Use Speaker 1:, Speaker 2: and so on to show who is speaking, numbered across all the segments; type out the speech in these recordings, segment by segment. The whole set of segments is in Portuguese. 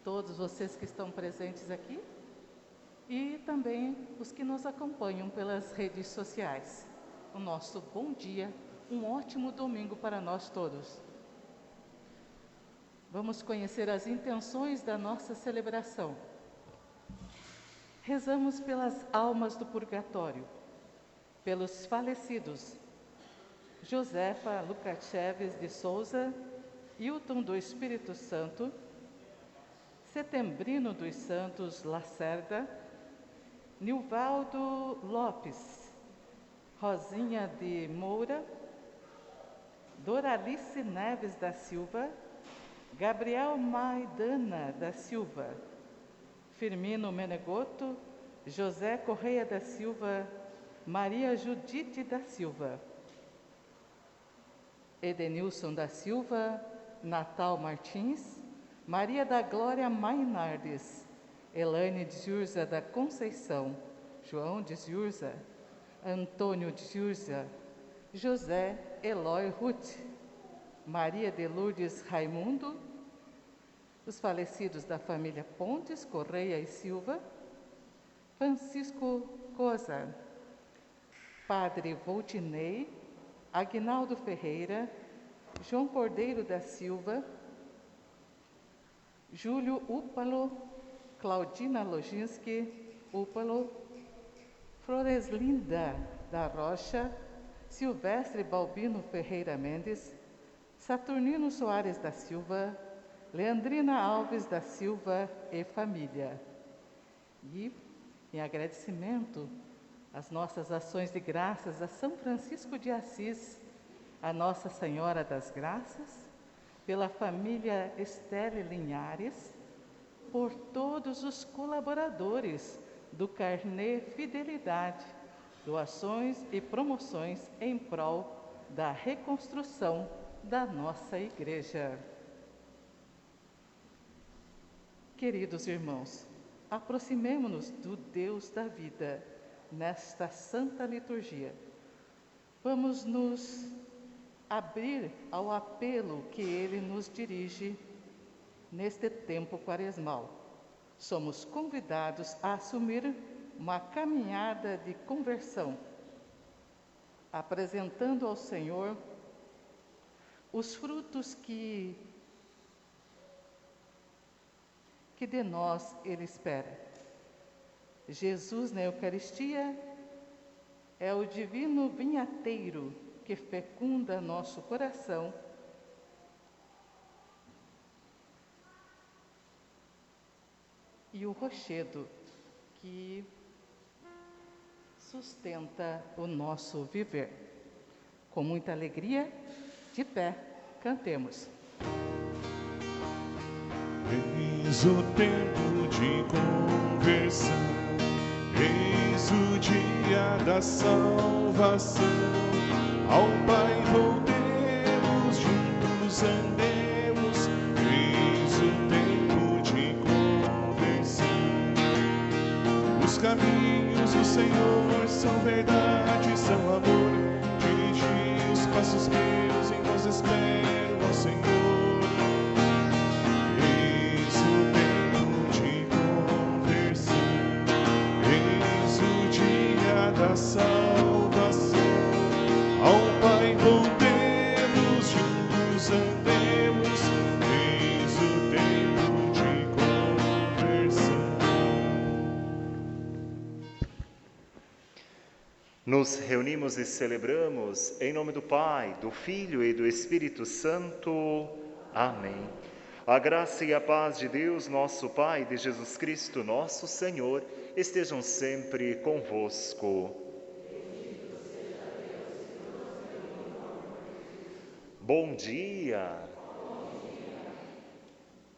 Speaker 1: todos vocês que estão presentes aqui e também os que nos acompanham pelas redes sociais. O nosso bom dia, um ótimo domingo para nós todos. Vamos conhecer as intenções da nossa celebração. Rezamos pelas almas do purgatório, pelos falecidos, Josefa Lukacheves de Souza, Hilton do Espírito Santo, Setembrino dos Santos Lacerda, Nilvaldo Lopes, Rosinha de Moura, Doralice Neves da Silva, Gabriel Maidana da Silva, Firmino Menegoto, José Correia da Silva, Maria Judite da Silva, Edenilson da Silva, Natal Martins, Maria da Glória Mainardes, Elaine de Jurza da Conceição, João de Jurza, Antônio de Jurza, José Eloy Ruth, Maria de Lourdes Raimundo, os falecidos da família Pontes, Correia e Silva, Francisco Cozar, Padre Voltinei, Aguinaldo Ferreira, João Cordeiro da Silva, Júlio Upalo, Claudina Loginski Upalo, Floreslinda da Rocha, Silvestre Balbino Ferreira Mendes, Saturnino Soares da Silva, Leandrina Alves da Silva e família. E, em agradecimento às nossas ações de graças a São Francisco de Assis, a Nossa Senhora das Graças, pela família Estelle Linhares, por todos os colaboradores do Carnê Fidelidade, doações e promoções em prol da reconstrução da nossa igreja. Queridos irmãos, aproximemo-nos do Deus da vida nesta santa liturgia. Vamos nos abrir ao apelo que Ele nos dirige neste tempo quaresmal. Somos convidados a assumir uma caminhada de conversão, apresentando ao Senhor os frutos que de nós Ele espera. Jesus na Eucaristia é o divino vinhateiro que fecunda nosso coração e o rochedo que sustenta o nosso viver. Com muita alegria, de pé, cantemos.
Speaker 2: Eis o tempo de conversão, eis o dia da salvação. Ao Pai voltemos, juntos andemos, eis o tempo de conversão. Os caminhos do Senhor são verdade, são amor. Dirigi os passos meus, em vós espero ao Senhor. Da salvação, ao Pai voltemos, juntos andemos, eis o tempo de conversão.
Speaker 3: Nos reunimos e celebramos em nome do Pai, do Filho e do Espírito Santo. Amém. A graça e a paz de Deus, nosso Pai, de Jesus Cristo, nosso Senhor, estejam sempre convosco. Bom dia!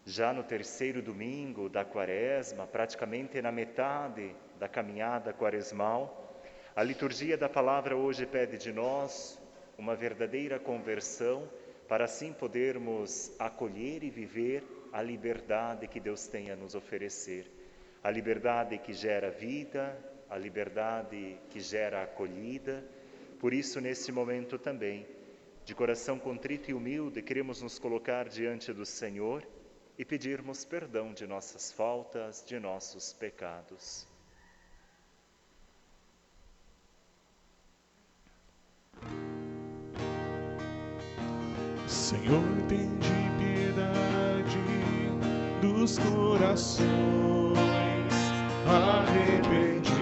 Speaker 3: Já no terceiro domingo da Quaresma, praticamente na metade da caminhada quaresmal, a liturgia da palavra hoje pede de nós uma verdadeira conversão para assim podermos acolher e viver a liberdade que Deus tem a nos oferecer. A liberdade que gera vida, a liberdade que gera acolhida. Por isso, nesse momento também, de coração contrito e humilde, queremos nos colocar diante do Senhor e pedirmos perdão de nossas faltas, de nossos pecados.
Speaker 2: Senhor, tende piedade dos corações arrependidos.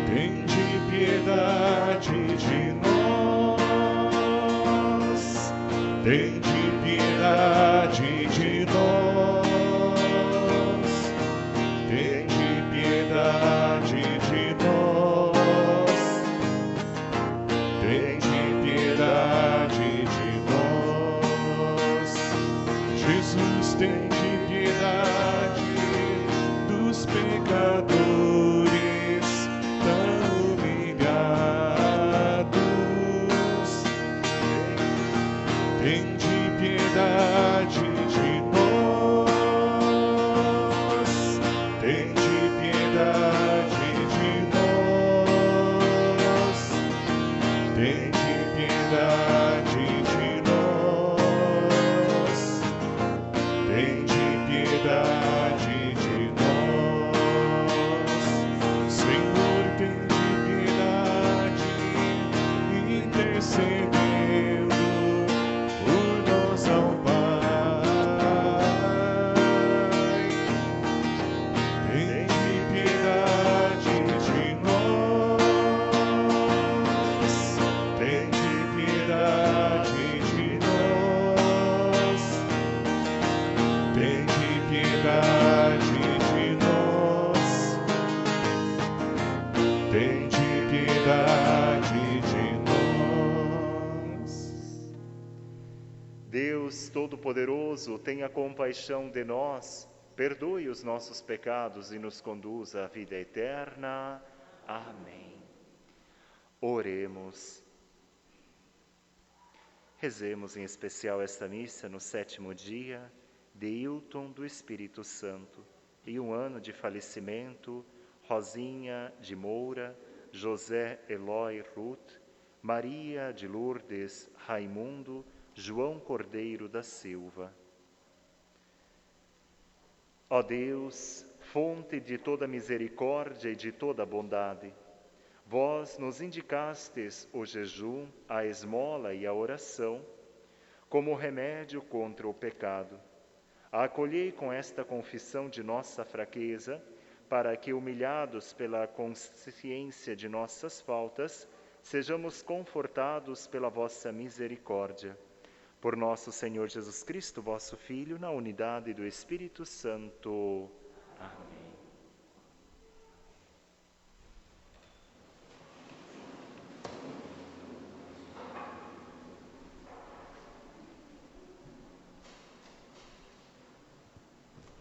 Speaker 2: Tende piedade de nós. Tende piedade de nós. Tende piedade de nós. Tende piedade de nós. Jesus, tende piedade dos pecadores tão humilhados. Tende piedade de nós. Tende piedade de nós. Tende piedade de nós. Tende piedade de nós. Senhor, tende piedade, intercedendo por nós ao Pai. Tende piedade de nós. Tende piedade de nós. Tende piedade de nós. Tende piedade de nós.
Speaker 3: Deus Todo-Poderoso, tenha compaixão de nós, perdoe os nossos pecados e nos conduza à vida eterna. Amém. Oremos. Rezemos em especial esta missa no 7º dia de Hilton do Espírito Santo e 1 ano de falecimento, Rosinha de Moura, José Eloy Ruth, Maria de Lourdes Raimundo, João Cordeiro da Silva. Ó Deus, fonte de toda misericórdia e de toda bondade, vós nos indicastes o jejum, a esmola e a oração como remédio contra o pecado. Acolhei com esta confissão de nossa fraqueza, para que, humilhados pela consciência de nossas faltas, sejamos confortados pela vossa misericórdia. Por nosso Senhor Jesus Cristo, vosso Filho, na unidade do Espírito Santo. Amém.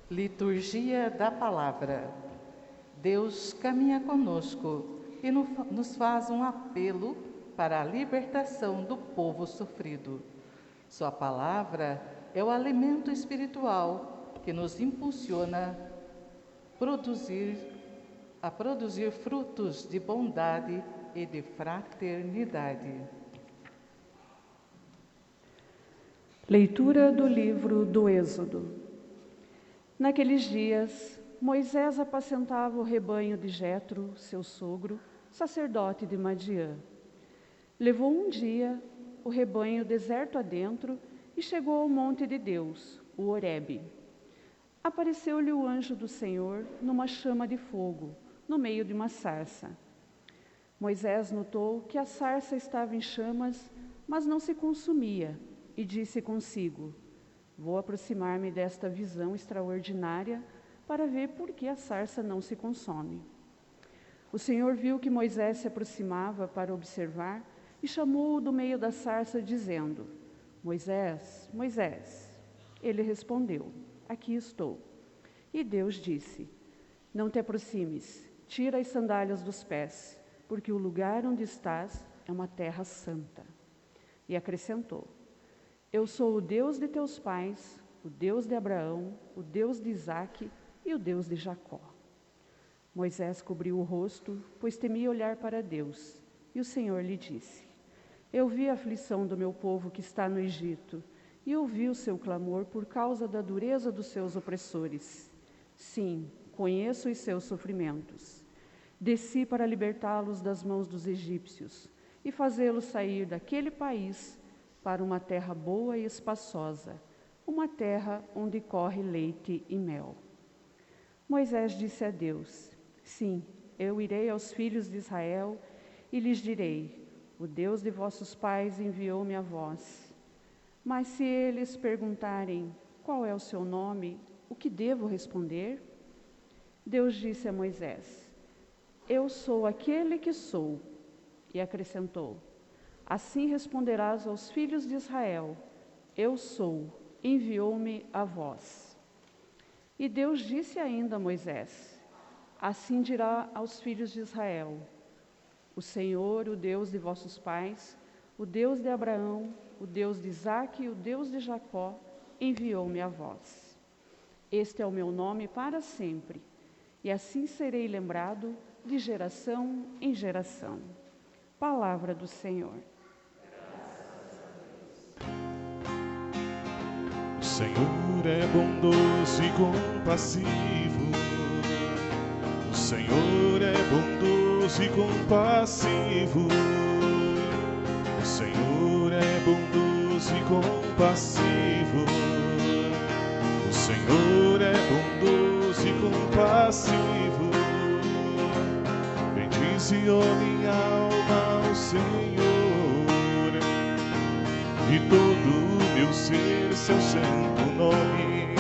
Speaker 1: Liturgia da Palavra. Deus caminha conosco e nos faz um apelo para a libertação do povo sofrido. Sua palavra é o alimento espiritual que nos impulsiona a produzir frutos de bondade e de fraternidade.
Speaker 4: Leitura do livro do Êxodo. Naqueles dias, Moisés apacentava o rebanho de Jetro, seu sogro, sacerdote de Madiã. Levou um dia o rebanho deserto adentro e chegou ao monte de Deus, o Horebe. Apareceu-lhe o anjo do Senhor numa chama de fogo, no meio de uma sarça. Moisés notou que a sarça estava em chamas, mas não se consumia, e disse consigo: vou aproximar-me desta visão extraordinária para ver por que a sarça não se consome. O Senhor viu que Moisés se aproximava para observar e chamou-o do meio da sarça, dizendo: Moisés, Moisés. Ele respondeu: aqui estou. E Deus disse: não te aproximes, tira as sandálias dos pés, porque o lugar onde estás é uma terra santa. E acrescentou: eu sou o Deus de teus pais, o Deus de Abraão, o Deus de Isaque e o Deus de Jacó. Moisés cobriu o rosto, pois temia olhar para Deus. E o Senhor lhe disse: Eu vi a aflição do meu povo que está no Egito, e ouvi o seu clamor por causa da dureza dos seus opressores. Sim, conheço os seus sofrimentos. Desci para libertá-los das mãos dos egípcios e fazê-los sair daquele país para uma terra boa e espaçosa, uma terra onde corre leite e mel. Moisés disse a Deus: Sim, eu irei aos filhos de Israel e lhes direi: o Deus de vossos pais enviou-me a vós. Mas se eles perguntarem: qual é o seu nome? O que devo responder? Deus disse a Moisés: eu sou aquele que sou. E acrescentou: assim responderás aos filhos de Israel: eu sou, enviou-me a vós. E Deus disse ainda a Moisés: assim dirá aos filhos de Israel: o Senhor, o Deus de vossos pais, o Deus de Abraão, o Deus de Isaque e o Deus de Jacó, enviou-me a vós. Este é o meu nome para sempre, e assim serei lembrado de geração em geração. Palavra do Senhor.
Speaker 2: O Senhor é bondoso e compassivo. O Senhor é bondoso e compassivo. O Senhor é bondoso e compassivo. O Senhor é bondoso e compassivo. Bendize, ó minha alma, ao Senhor, e todo o meu ser, seu santo nome.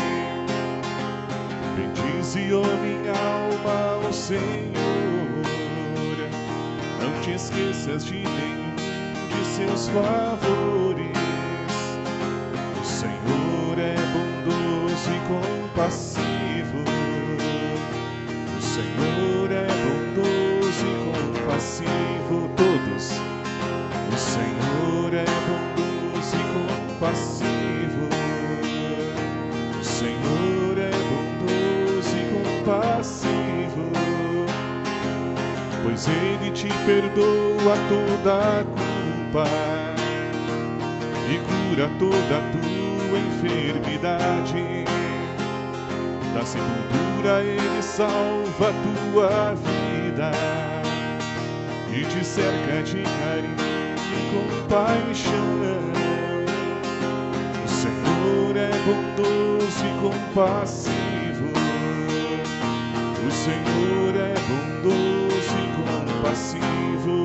Speaker 2: Bendize, ó minha alma, ao Senhor, não te esqueças de nenhum de seus favores. O Senhor é bondoso e compassivo. O Senhor é bondoso e compassivo. Todos. O Senhor é bondoso e compassivo. O Senhor é bondoso e compassivo, pois Ele te perdoa toda a culpa e cura toda a tua enfermidade. Da sepultura Ele salva a tua vida e te cerca de carinho e compaixão. O Senhor é bondoso e compassivo. O Senhor é bondoso e compassivo.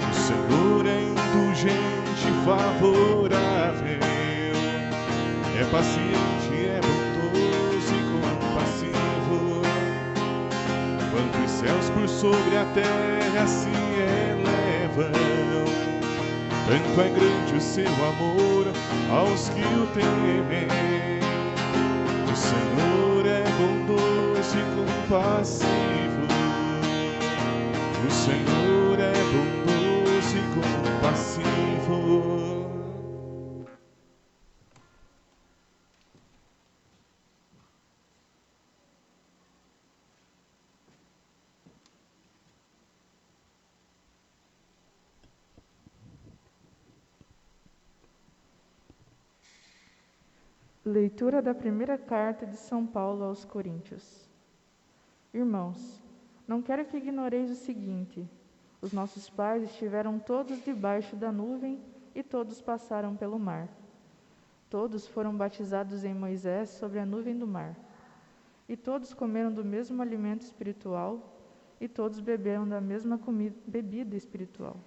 Speaker 2: O Senhor é indulgente e favorável. É paciente, é bondoso e compassivo. Quanto os céus por sobre a terra se elevam, tanto é grande o seu amor aos que o temem. O Senhor é bondoso e compassivo. O Senhor é bondoso e compassivo.
Speaker 5: Leitura da primeira carta de São Paulo aos Coríntios. Irmãos, não quero que ignoreis o seguinte: os nossos pais estiveram todos debaixo da nuvem e todos passaram pelo mar. Todos foram batizados em Moisés sobre a nuvem do mar. E todos comeram do mesmo alimento espiritual e todos beberam da mesma bebida espiritual.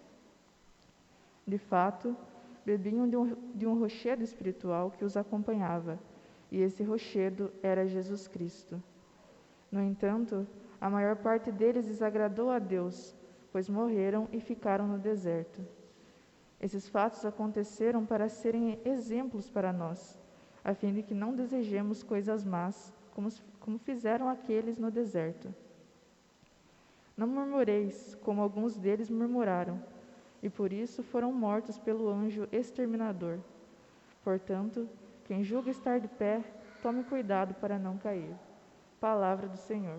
Speaker 5: De fato, bebiam de um rochedo espiritual que os acompanhava, e esse rochedo era Jesus Cristo. No entanto, a maior parte deles desagradou a Deus, pois morreram e ficaram no deserto. Esses fatos aconteceram para serem exemplos para nós, a fim de que não desejemos coisas más, como fizeram aqueles no deserto. Não murmureis, como alguns deles murmuraram, e por isso foram mortos pelo anjo exterminador. Portanto, quem julga estar de pé, tome cuidado para não cair. Palavra do Senhor.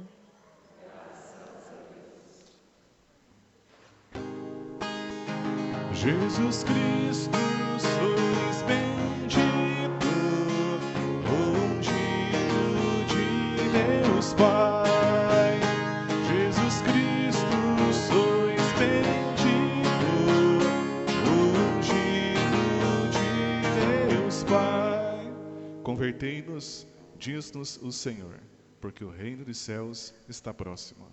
Speaker 2: Jesus Cristo, sois bendito, ungido de Deus Pai. Jesus Cristo, sois bendito, ungido de Deus Pai. Convertei-nos, diz-nos o Senhor, porque o reino dos céus está próximo.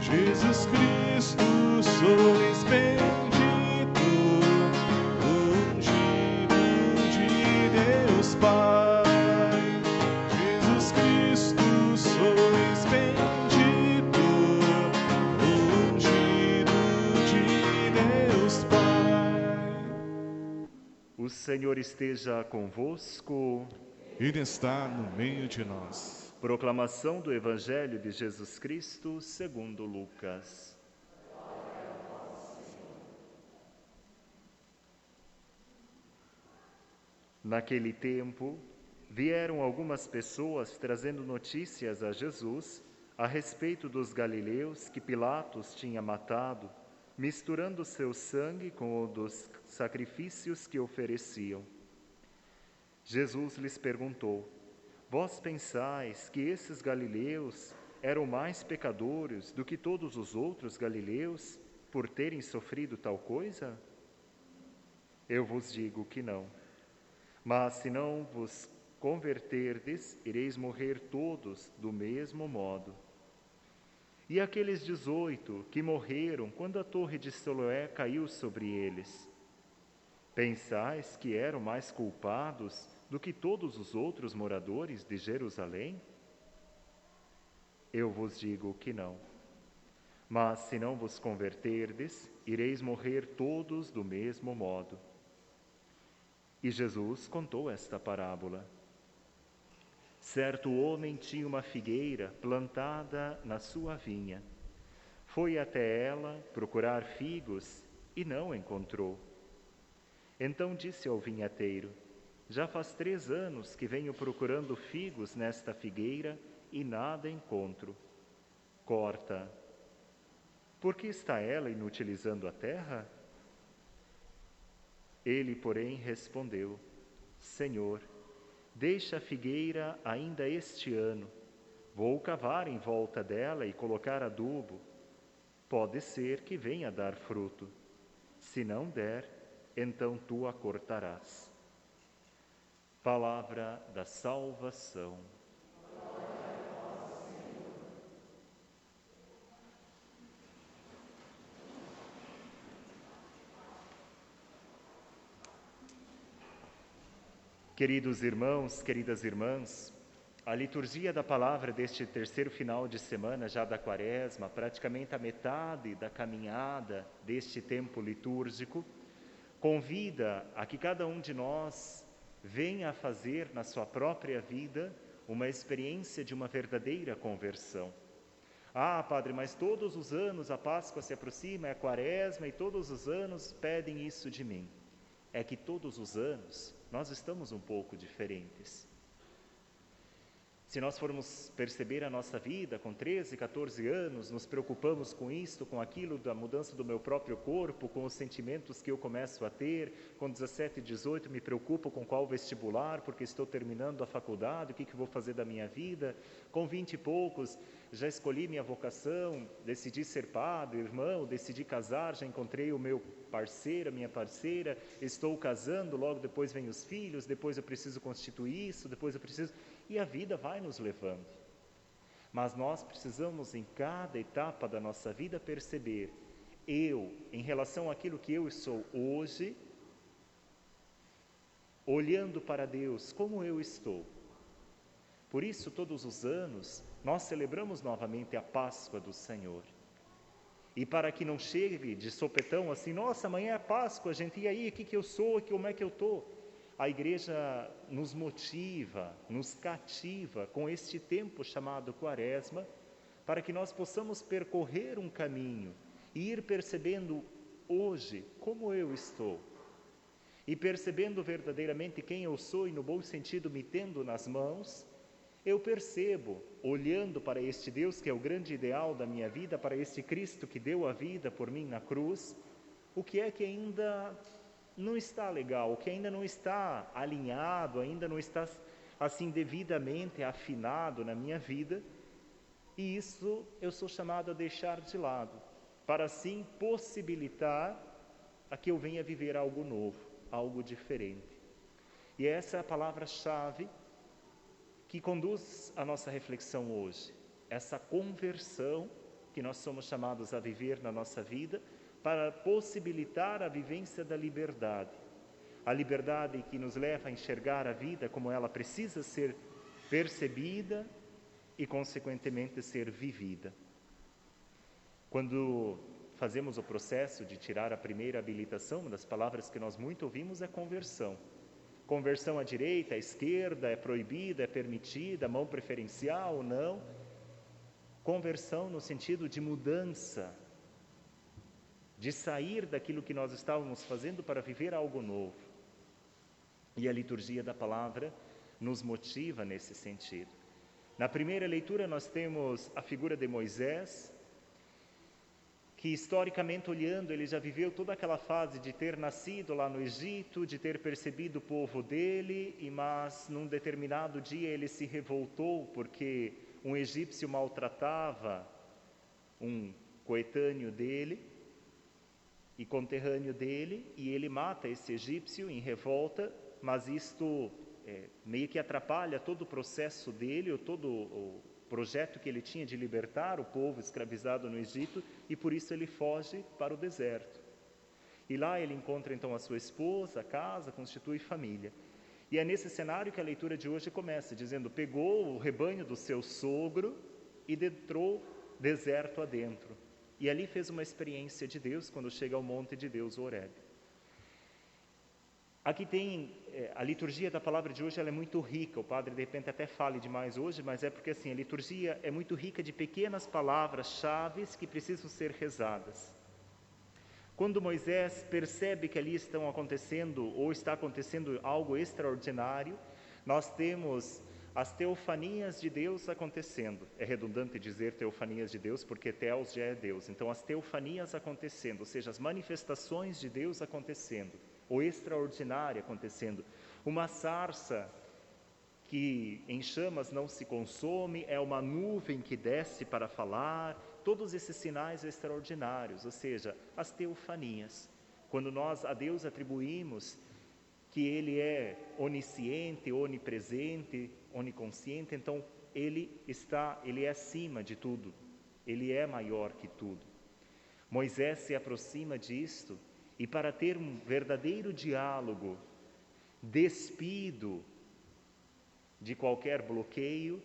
Speaker 2: Jesus Cristo, sois bendito, ungido de Deus Pai. Jesus Cristo, sois bendito, ungido de Deus Pai.
Speaker 3: O Senhor esteja convosco.
Speaker 2: Ele está no meio de nós.
Speaker 3: Proclamação do Evangelho de Jesus Cristo segundo Lucas. Naquele tempo, vieram algumas pessoas trazendo notícias a Jesus a respeito dos galileus que Pilatos tinha matado, misturando seu sangue com o dos sacrifícios que ofereciam. Jesus lhes perguntou: vós pensais que esses galileus eram mais pecadores do que todos os outros galileus por terem sofrido tal coisa? Eu vos digo que não. Mas se não vos converterdes, ireis morrer todos do mesmo modo. E aqueles 18 que morreram quando a torre de Siloé caiu sobre eles, pensais que eram mais culpados do que todos os outros moradores de Jerusalém? Eu vos digo que não. Mas se não vos converterdes, ireis morrer todos do mesmo modo. E Jesus contou esta parábola. Certo homem tinha uma figueira plantada na sua vinha. Foi até ela procurar figos e não encontrou. Então disse ao vinhateiro: já faz 3 anos que venho procurando figos nesta figueira e nada encontro. Corta. Por que está ela inutilizando a terra? Ele, porém, respondeu: Senhor, deixa a figueira ainda este ano. Vou cavar em volta dela e colocar adubo. Pode ser que venha dar fruto. Se não der, então tu a cortarás. Palavra da salvação. Queridos irmãos, queridas irmãs, a liturgia da palavra deste terceiro final de semana, já da Quaresma, praticamente a metade da caminhada deste tempo litúrgico, convida a que cada um de nós venha a fazer na sua própria vida uma experiência de uma verdadeira conversão. Ah, Padre, mas todos os anos a Páscoa se aproxima, é a Quaresma, e todos os anos pedem isso de mim. É que todos os anos nós estamos um pouco diferentes. Se nós formos perceber a nossa vida com 13, 14 anos, nos preocupamos com isto, com aquilo, da mudança do meu próprio corpo, com os sentimentos que eu começo a ter. Com 17, 18 me preocupo com qual vestibular, porque estou terminando a faculdade, o que vou fazer da minha vida. Com 20 e poucos já escolhi minha vocação, decidi ser padre, irmão, decidi casar, já encontrei o meu parceiro, a minha parceira, estou casando, logo depois vem os filhos, depois eu preciso constituir isso, depois eu preciso... E a vida vai nos levando. Mas nós precisamos, em cada etapa da nossa vida, perceber, eu, em relação àquilo que eu sou hoje, olhando para Deus, como eu estou. Por isso, todos os anos, nós celebramos novamente a Páscoa do Senhor. E para que não chegue de sopetão assim, nossa, amanhã é Páscoa, gente, e aí, o que eu sou, como é que eu estou? A Igreja nos motiva, nos cativa com este tempo chamado Quaresma, para que nós possamos percorrer um caminho e ir percebendo hoje como eu estou. E percebendo verdadeiramente quem eu sou e, no bom sentido, me tendo nas mãos, eu percebo, olhando para este Deus que é o grande ideal da minha vida, para este Cristo que deu a vida por mim na cruz, o que é que ainda não está legal, o que ainda não está alinhado, ainda não está assim devidamente afinado na minha vida, e isso eu sou chamado a deixar de lado, para assim possibilitar a que eu venha viver algo novo, algo diferente. E essa é a palavra-chave que conduz a nossa reflexão hoje, essa conversão que nós somos chamados a viver na nossa vida para possibilitar a vivência da liberdade. A liberdade que nos leva a enxergar a vida como ela precisa ser percebida e, consequentemente, ser vivida. Quando fazemos o processo de tirar a primeira habilitação, uma das palavras que nós muito ouvimos é conversão. Conversão à direita, à esquerda, é proibida, é permitida, mão preferencial ou não. Conversão no sentido de mudança, de sair daquilo que nós estávamos fazendo para viver algo novo. E a liturgia da palavra nos motiva nesse sentido. Na primeira leitura nós temos a figura de Moisés, que historicamente olhando, ele já viveu toda aquela fase de ter nascido lá no Egito, de ter percebido o povo dele, mas num determinado dia ele se revoltou porque um egípcio maltratava um coetâneo dele e conterrâneo dele, e ele mata esse egípcio em revolta, mas isto meio que atrapalha todo o processo dele, ou todo o projeto que ele tinha de libertar o povo escravizado no Egito, e por isso ele foge para o deserto. E lá ele encontra então a sua esposa, casa, constitui família. E é nesse cenário que a leitura de hoje começa, dizendo: pegou o rebanho do seu sogro e entrou deserto adentro. E ali fez uma experiência de Deus quando chega ao monte de Deus, o Horebe. Aqui tem, a liturgia da palavra de hoje, ela é muito rica. O padre de repente até fale demais hoje, mas é porque assim, a liturgia é muito rica de pequenas palavras-chave que precisam ser rezadas. Quando Moisés percebe que ali estão acontecendo, ou está acontecendo algo extraordinário, nós temos as teofanias de Deus acontecendo. É redundante dizer teofanias de Deus, porque Theos já é Deus. Então, as teofanias acontecendo, ou seja, as manifestações de Deus acontecendo, o extraordinário acontecendo. Uma sarça que em chamas não se consome, é uma nuvem que desce para falar, todos esses sinais extraordinários, ou seja, as teofanias. Quando nós a Deus atribuímos que Ele é onisciente, onipresente, oniconsciente, então Ele é acima de tudo, Ele é maior que tudo. Moisés se aproxima disto, e para ter um verdadeiro diálogo, despido de qualquer bloqueio,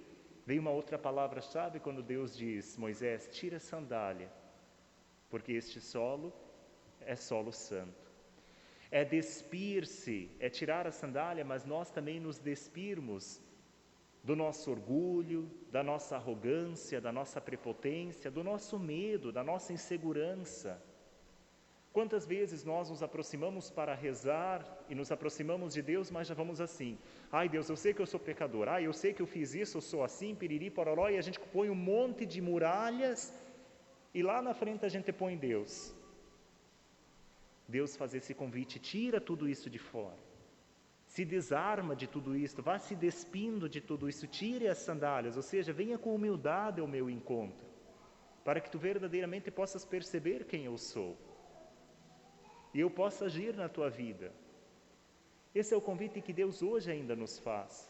Speaker 3: vem uma outra palavra-chave quando Deus diz: Moisés, tira a sandália, porque este solo é solo santo. É despir-se, é tirar a sandália, mas nós também nos despirmos do nosso orgulho, da nossa arrogância, da nossa prepotência, do nosso medo, da nossa insegurança. Quantas vezes nós nos aproximamos para rezar e nos aproximamos de Deus, mas já vamos assim: ai Deus, eu sei que eu sou pecador, ai eu sei que eu fiz isso, eu sou assim, piriri, pororó, e a gente põe um monte de muralhas e lá na frente a gente põe Deus. Deus faz esse convite: tira tudo isso de fora, se desarma de tudo isso, vá se despindo de tudo isso, tire as sandálias, ou seja, venha com humildade ao meu encontro, para que tu verdadeiramente possas perceber quem eu sou, e eu possa agir na tua vida. Esse é o convite que Deus hoje ainda nos faz.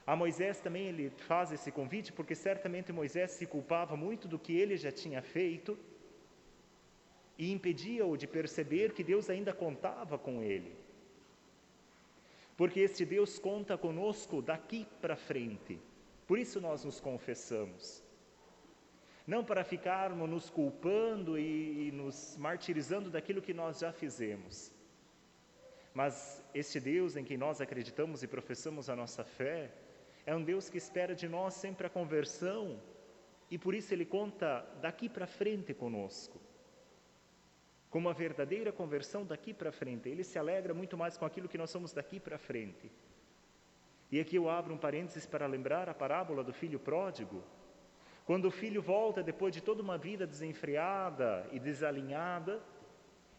Speaker 3: A Moisés também ele faz esse convite, porque certamente Moisés se culpava muito do que ele já tinha feito, e impedia-o de perceber que Deus ainda contava com ele. Porque este Deus conta conosco daqui para frente. Por isso nós nos confessamos. Não para ficarmos nos culpando e nos martirizando daquilo que nós já fizemos. Mas este Deus em quem nós acreditamos e professamos a nossa fé, é um Deus que espera de nós sempre a conversão, e por isso Ele conta daqui para frente conosco. Com uma verdadeira conversão daqui para frente. Ele se alegra muito mais com aquilo que nós somos daqui para frente. E aqui eu abro um parênteses para lembrar a parábola do filho pródigo. Quando o filho volta depois de toda uma vida desenfreada e desalinhada,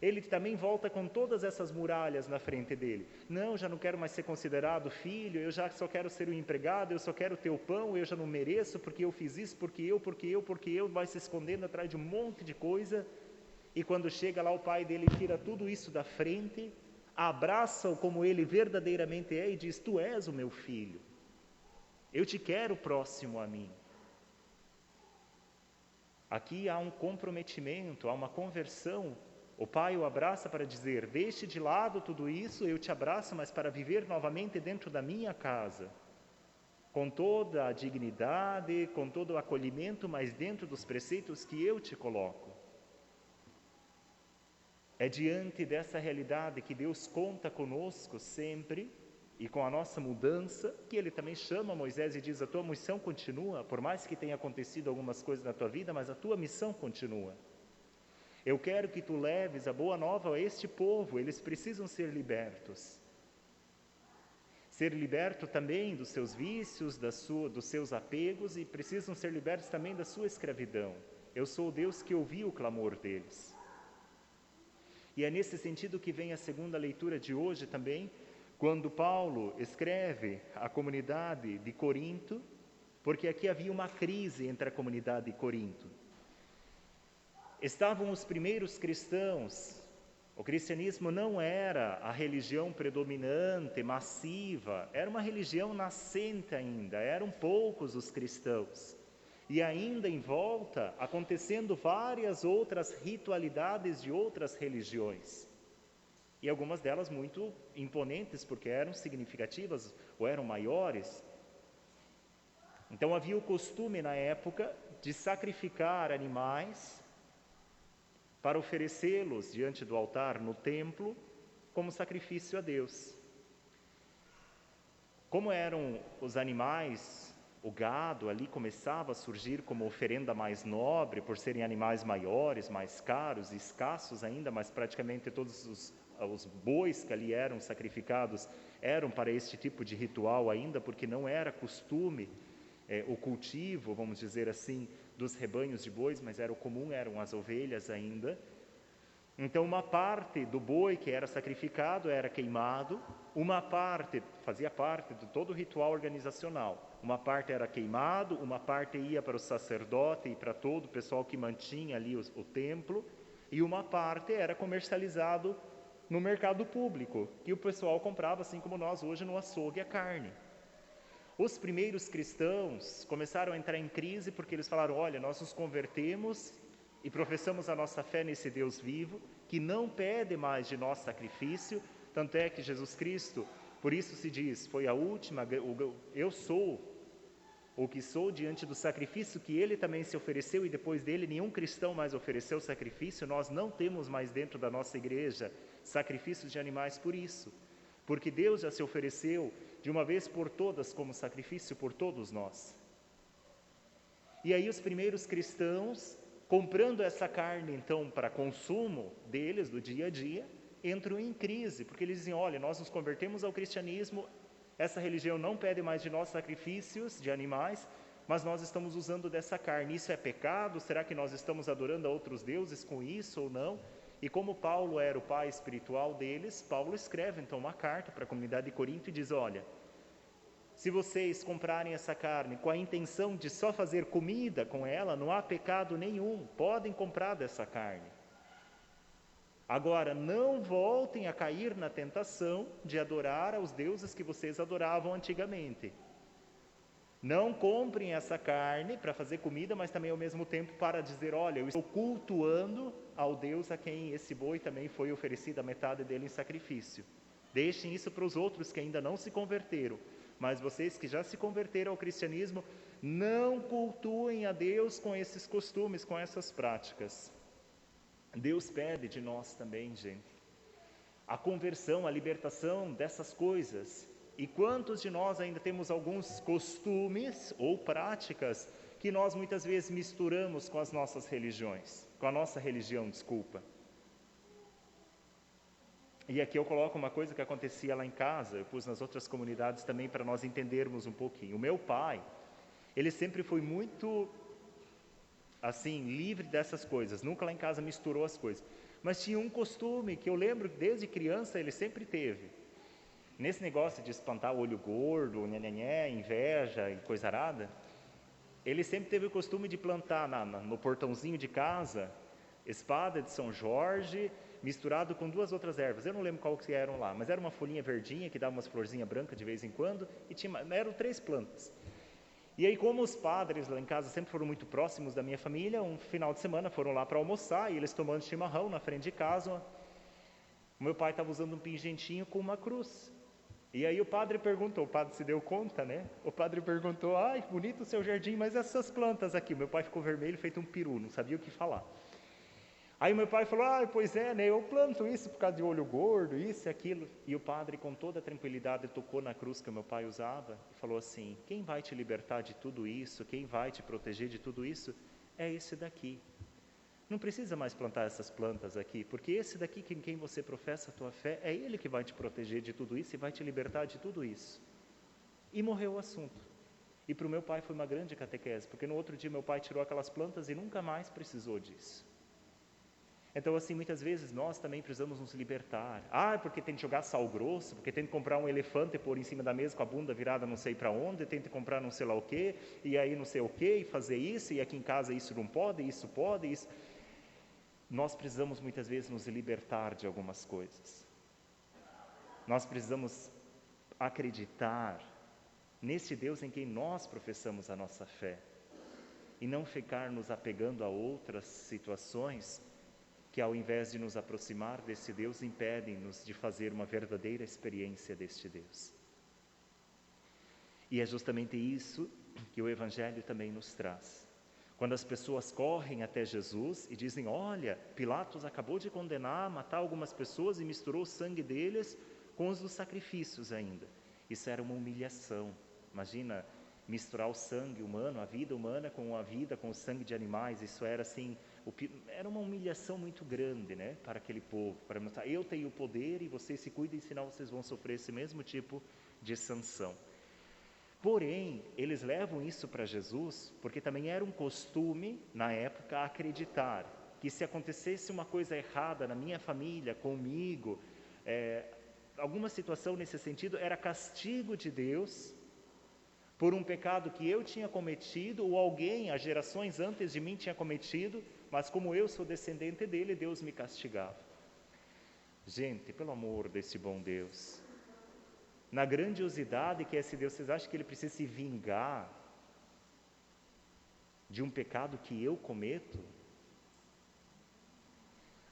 Speaker 3: ele também volta com todas essas muralhas na frente dele. Não, já não quero mais ser considerado filho, eu já só quero ser um empregado, eu só quero ter o pão, eu já não mereço, porque eu fiz isso, porque eu, vai se escondendo atrás de um monte de coisa. E quando chega lá, o pai dele tira tudo isso da frente, abraça-o como ele verdadeiramente é e diz: tu és o meu filho, eu te quero próximo a mim. Aqui há um comprometimento, há uma conversão. O pai o abraça para dizer: deixe de lado tudo isso, eu te abraço, mas para viver novamente dentro da minha casa, com toda a dignidade, com todo o acolhimento, mas dentro dos preceitos que eu te coloco. É diante dessa realidade que Deus conta conosco sempre, e com a nossa mudança, que Ele também chama Moisés e diz: a tua missão continua, por mais que tenha acontecido algumas coisas na tua vida, mas a tua missão continua. Eu quero que tu leves a boa nova a este povo, eles precisam ser libertos. Ser liberto também dos seus vícios, dos seus apegos, e precisam ser libertos também da sua escravidão. Eu sou o Deus que ouvi o clamor deles. E é nesse sentido que vem a segunda leitura de hoje também, quando Paulo escreve à comunidade de Corinto, porque aqui havia uma crise entre a comunidade de Corinto. Estavam os primeiros cristãos, o cristianismo não era a religião predominante, massiva, era uma religião nascente ainda, eram poucos os cristãos. E ainda em volta, acontecendo várias outras ritualidades de outras religiões. E algumas delas muito imponentes, porque eram significativas ou eram maiores. Então havia o costume na época de sacrificar animais para oferecê-los diante do altar no templo como sacrifício a Deus. Como eram os animais, o gado ali começava a surgir como oferenda mais nobre, por serem animais maiores, mais caros e escassos ainda, mas praticamente todos os bois que ali eram sacrificados eram para este tipo de ritual ainda, porque não era costume o cultivo, vamos dizer assim, dos rebanhos de bois, mas era o comum, eram as ovelhas ainda. Então uma parte do boi que era sacrificado era queimado, uma parte fazia parte de todo o ritual organizacional. Uma parte era queimado, uma parte ia para o sacerdote e para todo o pessoal que mantinha ali o templo, e uma parte era comercializado no mercado público, que o pessoal comprava, assim como nós hoje no açougue, a carne. Os primeiros cristãos começaram a entrar em crise porque eles falaram: olha, nós nos convertemos e professamos a nossa fé nesse Deus vivo, que não pede mais de nós sacrifício, tanto é que Jesus Cristo, por isso se diz, foi a última, eu sou o que sou diante do sacrifício que ele também se ofereceu, e depois dele nenhum cristão mais ofereceu sacrifício. Nós não temos mais dentro da nossa igreja sacrifícios de animais por isso, porque Deus já se ofereceu de uma vez por todas como sacrifício por todos nós. E aí os primeiros cristãos, comprando essa carne então para consumo deles do dia a dia, entram em crise, porque eles dizem: olha, nós nos convertemos ao cristianismo, essa religião não pede mais de nós sacrifícios de animais, mas nós estamos usando dessa carne. Isso é pecado? Será que nós estamos adorando a outros deuses com isso ou não? E como Paulo era o pai espiritual deles, Paulo escreve então uma carta para a comunidade de Corinto e diz: olha, se vocês comprarem essa carne com a intenção de só fazer comida com ela, não há pecado nenhum, podem comprar dessa carne. Agora, não voltem a cair na tentação de adorar aos deuses que vocês adoravam antigamente. Não comprem essa carne para fazer comida, mas também ao mesmo tempo para dizer: olha, eu estou cultuando ao Deus a quem esse boi também foi oferecido, a metade dele em sacrifício. Deixem isso para os outros que ainda não se converteram. Mas vocês que já se converteram ao cristianismo, não cultuem a Deus com esses costumes, com essas práticas. Deus pede de nós também, gente, a conversão, a libertação dessas coisas. E quantos de nós ainda temos alguns costumes ou práticas que nós muitas vezes misturamos com as nossas religiões, com a nossa religião, desculpa. E aqui eu coloco uma coisa que acontecia lá em casa, eu pus nas outras comunidades também para nós entendermos um pouquinho. O meu pai, ele sempre foi muito, assim, livre dessas coisas, nunca lá em casa misturou as coisas. Mas tinha um costume que eu lembro que desde criança ele sempre teve. Nesse negócio de espantar o olho gordo, nhenhenhé, inveja e coisa arada, ele sempre teve o costume de plantar no portãozinho de casa, espada de São Jorge, misturado com 2 outras ervas. Eu não lembro qual que eram lá, mas era uma folhinha verdinha que dava umas florzinhas brancas de vez em quando, e eram 3 plantas. E aí, como os padres lá em casa sempre foram muito próximos da minha família, um final de semana foram lá para almoçar, e eles tomando chimarrão na frente de casa, o meu pai estava usando um pingentinho com uma cruz. E aí o padre se deu conta, né? O padre perguntou, ai, bonito o seu jardim, mas essas plantas aqui? Meu pai ficou vermelho, feito um peru, não sabia o que falar. Aí meu pai falou, pois é, né, eu planto isso por causa de olho gordo, isso e aquilo. E o padre, com toda a tranquilidade, tocou na cruz que o meu pai usava e falou assim, quem vai te libertar de tudo isso, quem vai te proteger de tudo isso, é esse daqui. Não precisa mais plantar essas plantas aqui, porque esse daqui, em quem você professa a tua fé, é ele que vai te proteger de tudo isso e vai te libertar de tudo isso. E morreu o assunto. E para o meu pai foi uma grande catequese, porque no outro dia meu pai tirou aquelas plantas e nunca mais precisou disso. Então, assim, muitas vezes nós também precisamos nos libertar. Porque tem que jogar sal grosso, porque tem que comprar um elefante e pôr em cima da mesa com a bunda virada não sei para onde, tem que comprar não sei lá o quê, e aí não sei o quê, e fazer isso, e aqui em casa isso não pode, isso pode, isso... Nós precisamos muitas vezes nos libertar de algumas coisas. Nós precisamos acreditar nesse Deus em quem nós professamos a nossa fé, e não ficar nos apegando a outras situações que, ao invés de nos aproximar desse Deus, impedem-nos de fazer uma verdadeira experiência deste Deus. E é justamente isso que o Evangelho também nos traz. Quando as pessoas correm até Jesus e dizem, olha, Pilatos acabou de condenar, matar algumas pessoas e misturou o sangue deles com os dos sacrifícios ainda. Isso era uma humilhação. Imagina misturar o sangue humano, a vida humana com a vida, com o sangue de animais. Isso era assim, era uma humilhação muito grande, né, para aquele povo, para mostrar, eu tenho o poder e vocês se cuidem, senão vocês vão sofrer esse mesmo tipo de sanção. Porém, eles levam isso para Jesus, porque também era um costume, na época, acreditar que se acontecesse uma coisa errada na minha família, comigo, alguma situação nesse sentido, era castigo de Deus por um pecado que eu tinha cometido, ou alguém, as gerações antes de mim, tinha cometido, mas como eu sou descendente dele, Deus me castigava. Gente, pelo amor desse bom Deus, na grandiosidade que é esse Deus, vocês acham que ele precisa se vingar de um pecado que eu cometo?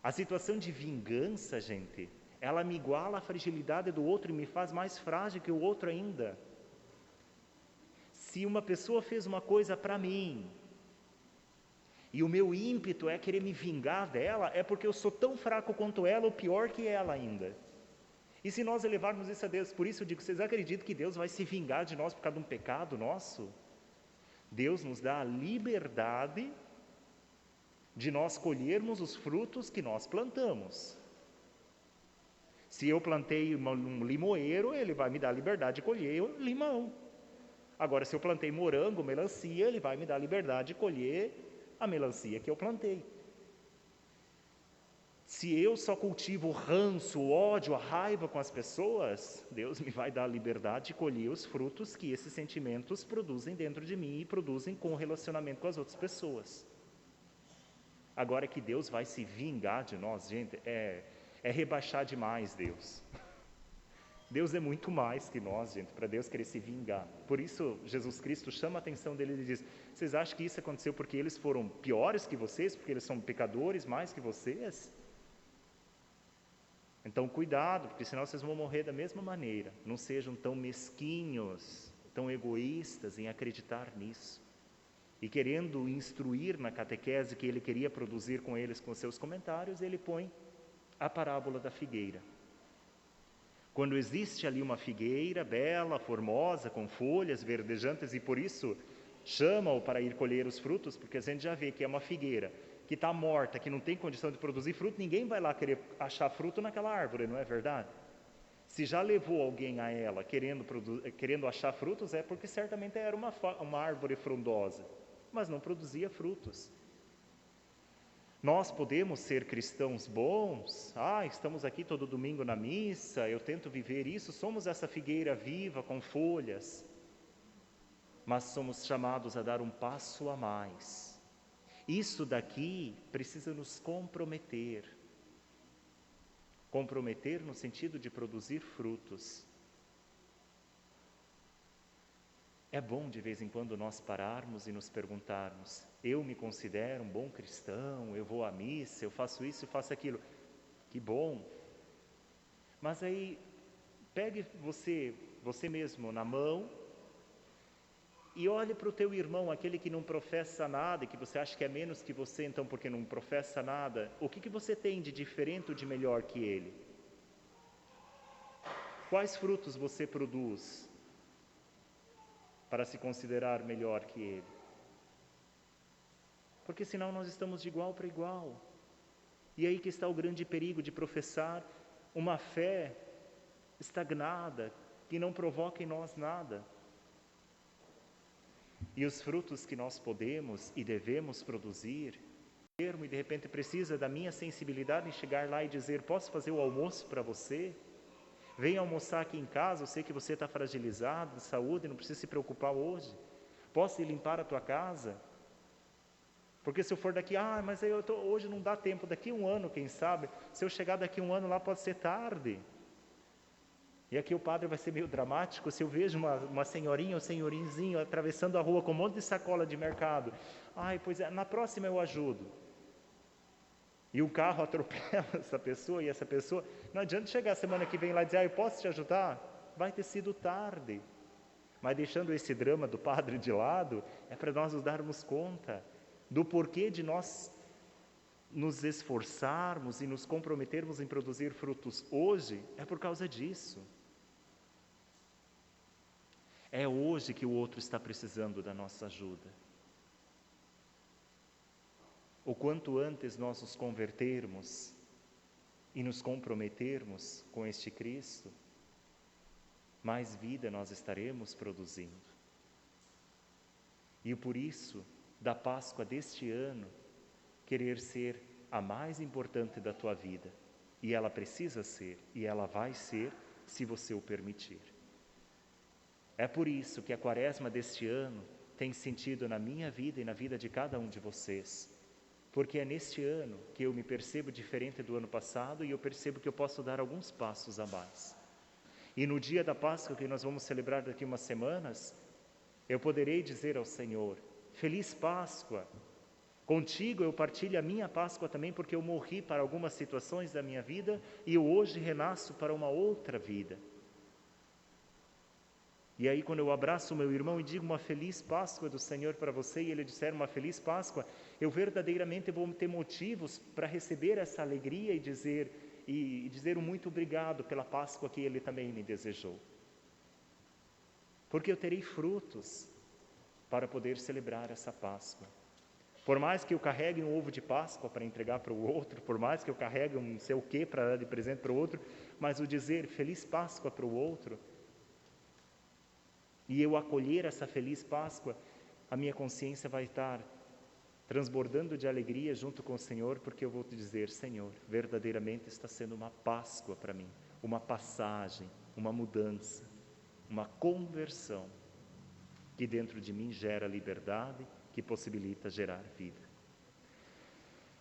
Speaker 3: A situação de vingança, gente, ela me iguala à fragilidade do outro e me faz mais frágil que o outro ainda. Se uma pessoa fez uma coisa para mim, e o meu ímpeto é querer me vingar dela, é porque eu sou tão fraco quanto ela, ou pior que ela ainda. E se nós elevarmos isso a Deus, por isso eu digo, vocês acreditam que Deus vai se vingar de nós por causa de um pecado nosso? Deus nos dá a liberdade de nós colhermos os frutos que nós plantamos. Se eu plantei um limoeiro, ele vai me dar a liberdade de colher o limão. Agora, se eu plantei morango, melancia, ele vai me dar a liberdade de colher a melancia que eu plantei. Se eu só cultivo o ranço, o ódio, a raiva com as pessoas, Deus me vai dar a liberdade de colher os frutos que esses sentimentos produzem dentro de mim e produzem com o relacionamento com as outras pessoas. Agora, que Deus vai se vingar de nós, gente, é rebaixar demais Deus. Deus é muito mais que nós, gente, para Deus querer se vingar. Por isso, Jesus Cristo chama a atenção deles e diz, vocês acham que isso aconteceu porque eles foram piores que vocês, porque eles são pecadores mais que vocês? Então, cuidado, porque senão vocês vão morrer da mesma maneira. Não sejam tão mesquinhos, tão egoístas em acreditar nisso. E querendo instruir na catequese que ele queria produzir com eles, com seus comentários, ele põe a parábola da figueira. Quando existe ali uma figueira bela, formosa, com folhas verdejantes, e por isso chama-o para ir colher os frutos, porque a gente já vê que é uma figueira que está morta, que não tem condição de produzir fruto, ninguém vai lá querer achar fruto naquela árvore, não é verdade? Se já levou alguém a ela querendo achar frutos, é porque certamente era uma árvore frondosa, mas não produzia frutos. Nós podemos ser cristãos bons, estamos aqui todo domingo na missa, eu tento viver isso, somos essa figueira viva com folhas, mas somos chamados a dar um passo a mais. Isso daqui precisa nos comprometer. Comprometer no sentido de produzir frutos. É bom de vez em quando nós pararmos e nos perguntarmos: eu me considero um bom cristão, eu vou à missa, eu faço isso e faço aquilo. Que bom! Mas aí, pegue você mesmo na mão e olhe para o teu irmão, aquele que não professa nada, e que você acha que é menos que você, então porque não professa nada, o que você tem de diferente ou de melhor que ele? Quais frutos você produz para se considerar melhor que ele? Porque senão nós estamos de igual para igual. E aí que está o grande perigo de professar uma fé estagnada, que não provoca em nós nada. E os frutos que nós podemos e devemos produzir, e de repente precisa da minha sensibilidade em chegar lá e dizer: posso fazer o almoço para você? Venha almoçar aqui em casa, eu sei que você está fragilizado de saúde, não precisa se preocupar hoje. Posso ir limpar a tua casa? Porque se eu for daqui, mas hoje não dá tempo, daqui 1 ano, quem sabe, se eu chegar daqui 1 ano lá pode ser tarde. E aqui o padre vai ser meio dramático, se eu vejo uma senhorinha ou senhorinzinho atravessando a rua com um monte de sacola de mercado, pois é, na próxima eu ajudo. E o carro atropela essa pessoa, e essa pessoa, não adianta chegar semana que vem lá e dizer: eu posso te ajudar? Vai ter sido tarde. Mas deixando esse drama do padre de lado, é para nós nos darmos conta do porquê de nós nos esforçarmos e nos comprometermos em produzir frutos hoje, é por causa disso. É hoje que o outro está precisando da nossa ajuda. O quanto antes nós nos convertermos e nos comprometermos com este Cristo, mais vida nós estaremos produzindo. E por isso, da Páscoa deste ano, querer ser a mais importante da tua vida. E ela precisa ser, e ela vai ser, se você o permitir. É por isso que a Quaresma deste ano tem sentido na minha vida e na vida de cada um de vocês. Porque é neste ano que eu me percebo diferente do ano passado e eu percebo que eu posso dar alguns passos a mais. E no dia da Páscoa, que nós vamos celebrar daqui umas semanas, eu poderei dizer ao Senhor: Feliz Páscoa! Contigo eu partilho a minha Páscoa também, porque eu morri para algumas situações da minha vida e eu hoje renasço para uma outra vida. E aí, quando eu abraço o meu irmão e digo uma feliz Páscoa do Senhor para você, e ele disser uma feliz Páscoa, eu verdadeiramente vou ter motivos para receber essa alegria e dizer um muito obrigado pela Páscoa que ele também me desejou. Porque eu terei frutos para poder celebrar essa Páscoa. Por mais que eu carregue um ovo de Páscoa para entregar para o outro, por mais que eu carregue um não sei o que para dar de presente para o outro, mas o dizer feliz Páscoa para o outro, e eu acolher essa feliz Páscoa, a minha consciência vai estar transbordando de alegria junto com o Senhor, porque eu vou te dizer: Senhor, verdadeiramente está sendo uma Páscoa para mim, uma passagem, uma mudança, uma conversão, que dentro de mim gera liberdade, que possibilita gerar vida.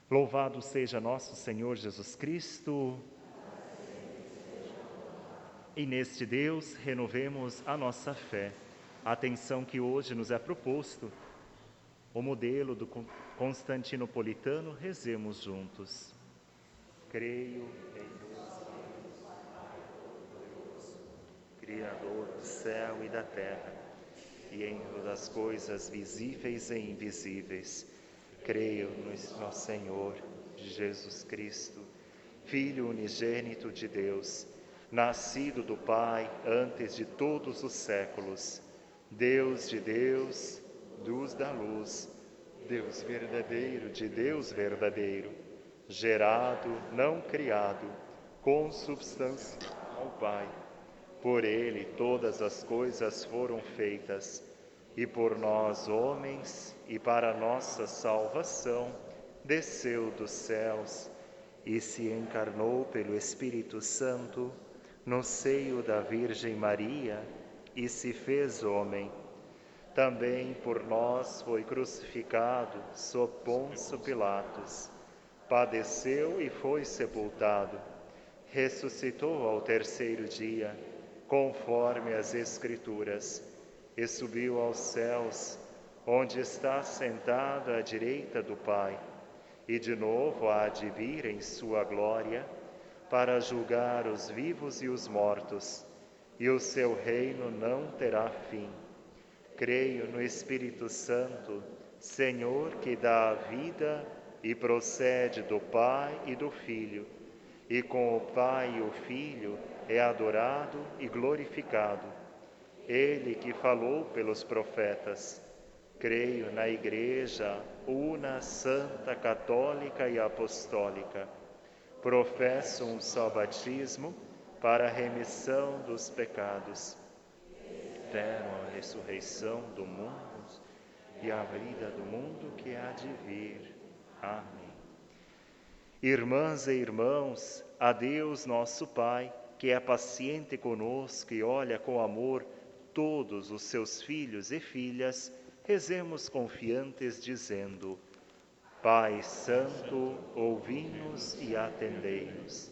Speaker 3: Louvado seja nosso Senhor Jesus Cristo. E neste Deus renovemos a nossa fé. Atenção que hoje nos é proposto o modelo do constantinopolitano, rezemos juntos. Creio em Deus Pai Todo-Poderoso, Criador do céu e da terra, e em todas as coisas visíveis e invisíveis. Creio no nosso Senhor Jesus Cristo, Filho unigênito de Deus, nascido do Pai antes de todos os séculos, Deus de Deus, luz da luz, Deus verdadeiro de Deus verdadeiro, gerado, não criado, consubstância ao Pai. Por ele todas as coisas foram feitas, e por nós, homens, e para nossa salvação, desceu dos céus e se encarnou pelo Espírito Santo no seio da Virgem Maria e se fez homem. Também por nós foi crucificado sob Pôncio Pilatos, padeceu e foi sepultado, ressuscitou ao terceiro dia, conforme as Escrituras, e subiu aos céus, onde está sentado à direita do Pai, e de novo há de vir em sua glória, para julgar os vivos e os mortos, e o seu reino não terá fim. Creio no Espírito Santo, Senhor, que dá a vida e procede do Pai e do Filho, e com o Pai e o Filho é adorado e glorificado. Ele que falou pelos profetas. Creio na Igreja una, santa, católica e apostólica. Professo um só batismo para a remissão dos pecados. Espero a ressurreição do mundo e a vida do mundo que há de vir. Amém. Irmãs e irmãos, a Deus nosso Pai, que é paciente conosco e olha com amor todos os seus filhos e filhas, rezemos confiantes dizendo: Pai Santo, ouvi-nos e atendei-nos.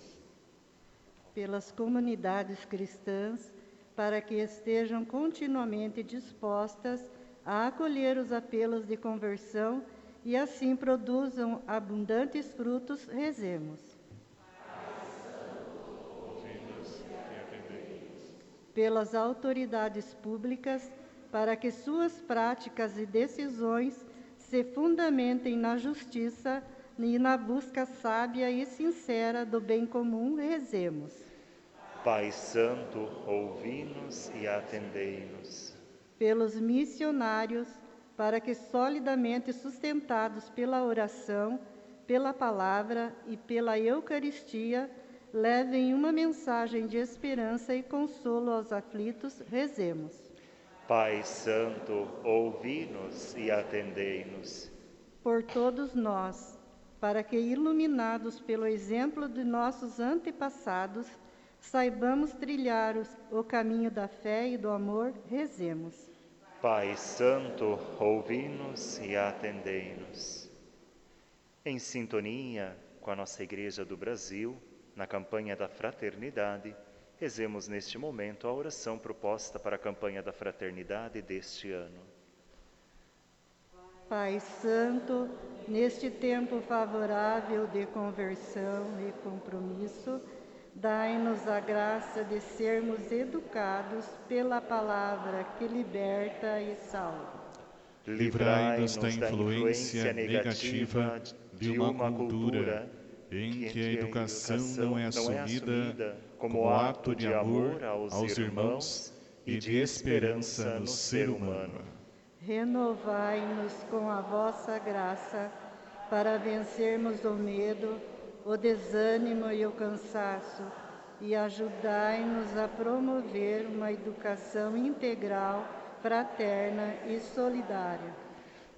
Speaker 6: Pelas comunidades cristãs, para que estejam continuamente dispostas a acolher os apelos de conversão e assim produzam abundantes frutos, rezemos. Pelas autoridades públicas, para que suas práticas e decisões se fundamentem na justiça e na busca sábia e sincera do bem comum, rezemos.
Speaker 3: Pai Santo, ouvi-nos e atendei-nos.
Speaker 6: Pelos missionários, para que solidamente sustentados pela oração, pela palavra e pela Eucaristia, levem uma mensagem de esperança e consolo aos aflitos, rezemos.
Speaker 3: Pai Santo, ouvi-nos e atendei-nos.
Speaker 6: Por todos nós, para que, iluminados pelo exemplo de nossos antepassados, saibamos trilhar o caminho da fé e do amor, rezemos.
Speaker 3: Pai Santo, ouvi-nos e atendei-nos. Em sintonia com a nossa Igreja do Brasil, na campanha da fraternidade, rezemos neste momento a oração proposta para a campanha da fraternidade deste ano.
Speaker 6: Pai Santo, neste tempo favorável de conversão e compromisso, dai-nos a graça de sermos educados pela palavra que liberta e salva.
Speaker 2: Livrai-nos da influência negativa de uma cultura em que a educação não é assumida como ato de amor aos irmãos e de esperança no ser humano.
Speaker 6: Renovai-nos com a vossa graça para vencermos o medo, o desânimo e o cansaço, e ajudai-nos a promover uma educação integral, fraterna e solidária.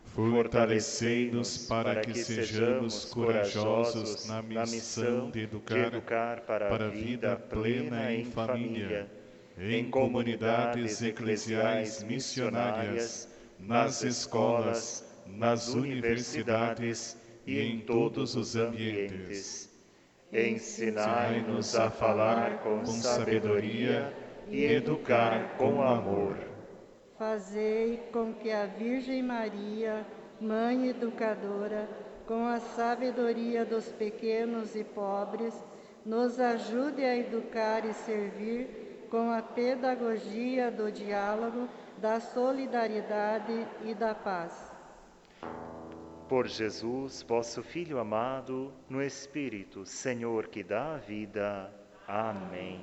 Speaker 2: Fortalecei-nos para que sejamos corajosos na missão de educar para a vida plena em família, em comunidades eclesiais missionárias, nas escolas, nas universidades e em todos os ambientes. Ensinai-nos a falar com sabedoria e educar com amor.
Speaker 6: Fazei com que a Virgem Maria, Mãe Educadora, com a sabedoria dos pequenos e pobres, nos ajude a educar e servir com a pedagogia do diálogo, da solidariedade e da paz.
Speaker 3: Por Jesus, vosso Filho amado, no Espírito, Senhor que dá a vida. Amém.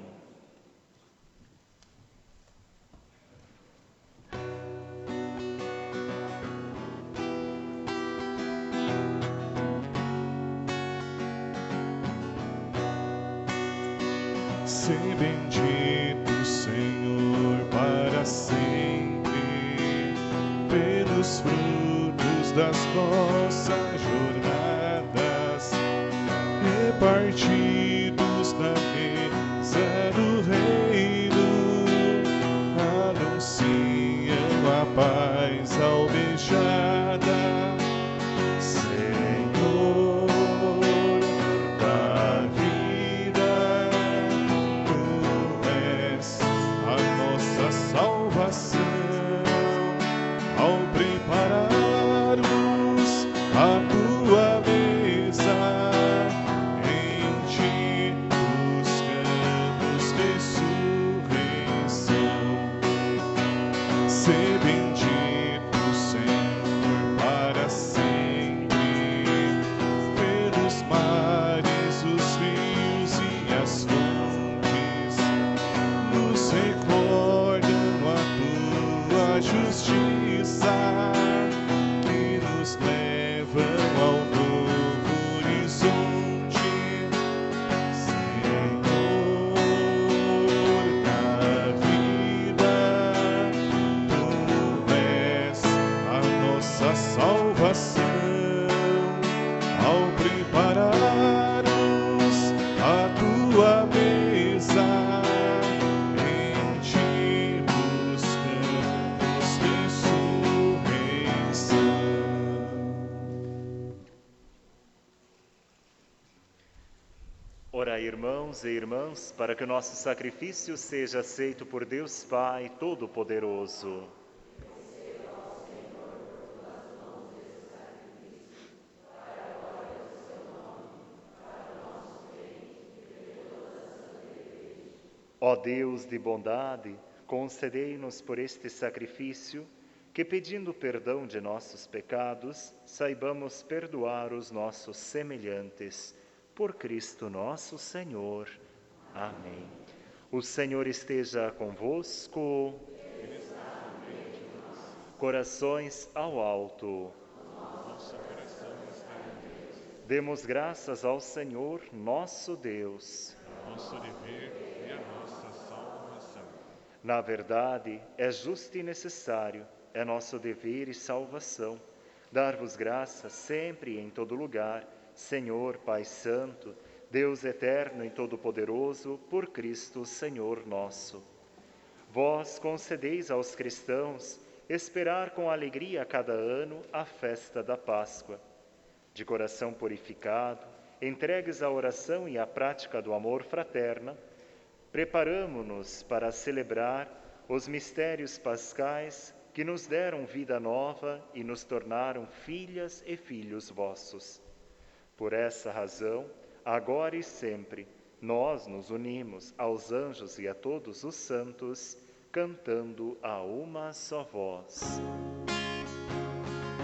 Speaker 2: nossas jornadas, repartidos na mesa do reino, anunciam a paz almejada. Senhor da vida, Tu és a nossa salvação. Ao prepararmos a Tua mesa, em Ti buscamos ressurreição. Sê bendito, Senhor, para sempre, pelos mares, os rios e as fontes, nos recordam a Tua justiça, que nos levam ao novo horizonte. Senhor da vida, Tu és a nossa salvação. Ao prepararmos a Tua mesa, em Ti buscamos ressurreição.
Speaker 3: Orai, irmãos e irmãs, para que o nosso sacrifício seja aceito por Deus Pai Todo-Poderoso. Ó Deus de bondade, concedei-nos por este sacrifício que, pedindo perdão de nossos pecados, saibamos perdoar os nossos semelhantes. Por Cristo nosso Senhor. Amém. O Senhor esteja convosco. Corações ao alto. Demos graças ao Senhor, nosso Deus.
Speaker 2: Nosso dever e a nossa salvação.
Speaker 3: Na verdade, é justo e necessário, é nosso dever e salvação, dar-vos graças sempre e em todo lugar, Senhor, Pai Santo, Deus eterno e todo-poderoso, por Cristo, Senhor nosso. Vós concedeis aos cristãos esperar com alegria a cada ano a festa da Páscoa. De coração purificado, entregues à oração e à prática do amor fraterno, preparamo-nos para celebrar os mistérios pascais que nos deram vida nova e nos tornaram filhas e filhos vossos. Por essa razão, agora e sempre, nós nos unimos aos anjos e a todos os santos, cantando a uma só voz.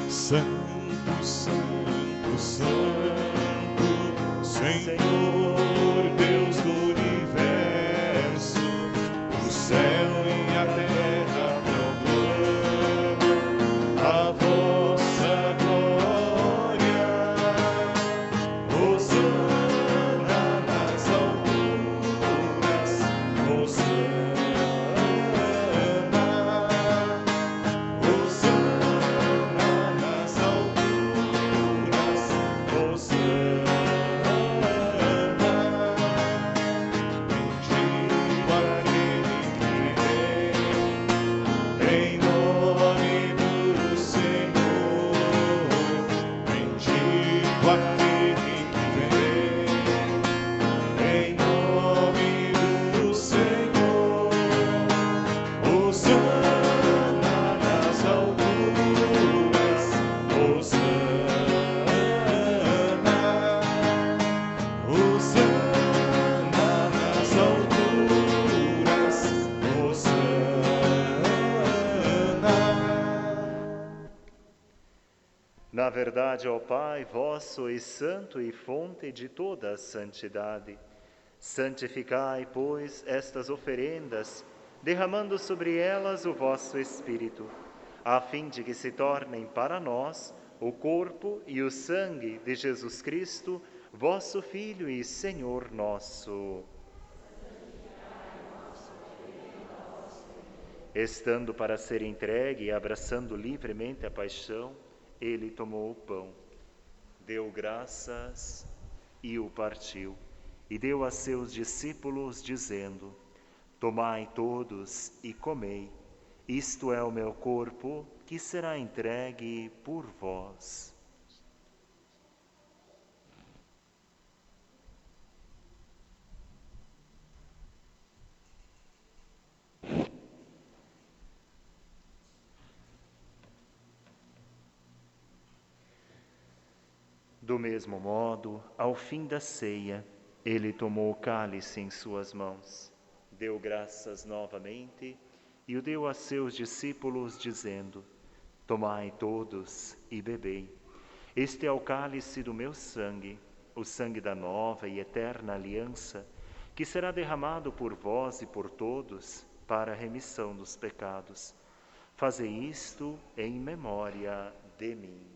Speaker 2: Santo, Santo, Santo, Senhor Deus do universo, o céu e a terra proclamam a vossa glória. Hosana nas alturas, Hosana, Hosana nas alturas, Hosana. Bendito aquele que vem, em nome do Senhor. Bendito aquele que vem, em nome do Senhor. Hosana nas alturas, Hosana, Hosana nas alturas, Hosana.
Speaker 3: Na verdade, ó Pai, vós sois santo e fonte de toda a santidade. Santificai, pois, estas oferendas, derramando sobre elas o vosso Espírito, a fim de que se tornem para nós o corpo e o sangue de Jesus Cristo, vosso Filho e Senhor nosso. Estando para ser entregue e abraçando livremente a paixão, ele tomou o pão, deu graças e o partiu, e deu a seus discípulos, dizendo: Tomai todos e comei, isto é o meu corpo, que será entregue por vós. Do mesmo modo, ao fim da ceia, ele tomou o cálice em suas mãos, deu graças novamente e o deu a seus discípulos, dizendo: Tomai todos e bebei. Este é o cálice do meu sangue, o sangue da nova e eterna aliança, que será derramado por vós e por todos para a remissão dos pecados. Fazei isto em memória de mim.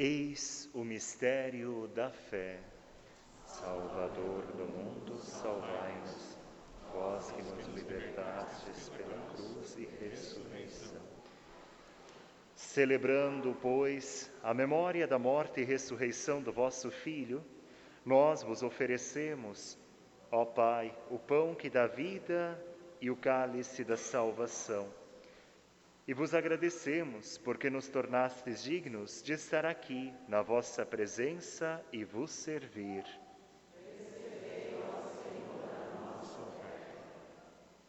Speaker 3: Eis o mistério da fé. Salvador do mundo, salvai-nos, vós que nos libertastes pela cruz e ressurreição. Celebrando, pois, a memória da morte e ressurreição do vosso Filho, nós vos oferecemos, ó Pai, o pão que dá vida e o cálice da salvação. E vos agradecemos, porque nos tornastes dignos de estar aqui, na vossa presença e vos servir.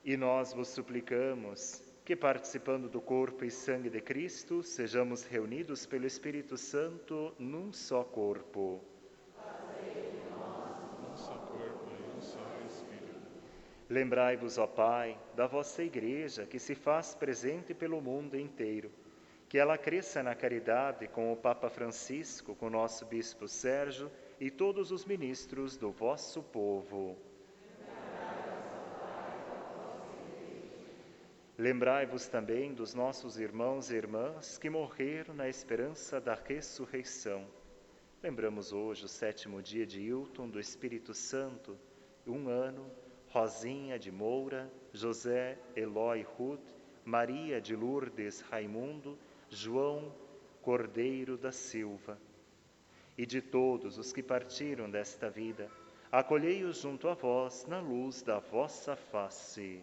Speaker 3: E nós vos suplicamos que, participando do corpo e sangue de Cristo, sejamos reunidos pelo Espírito Santo num só corpo. Lembrai-vos, ó Pai, da vossa Igreja, que se faz presente pelo mundo inteiro, que ela cresça na caridade com o Papa Francisco, com o nosso Bispo Sérgio e todos os ministros do vosso povo. Lembrai-vos também dos nossos irmãos e irmãs que morreram na esperança da ressurreição. Lembramos hoje o 7º dia de Hilton, do Espírito Santo, 1 ano, Rosinha de Moura, José Eloy Ruth, Maria de Lourdes Raimundo, João Cordeiro da Silva. E de todos os que partiram desta vida, acolhei-os junto a vós na luz da vossa face.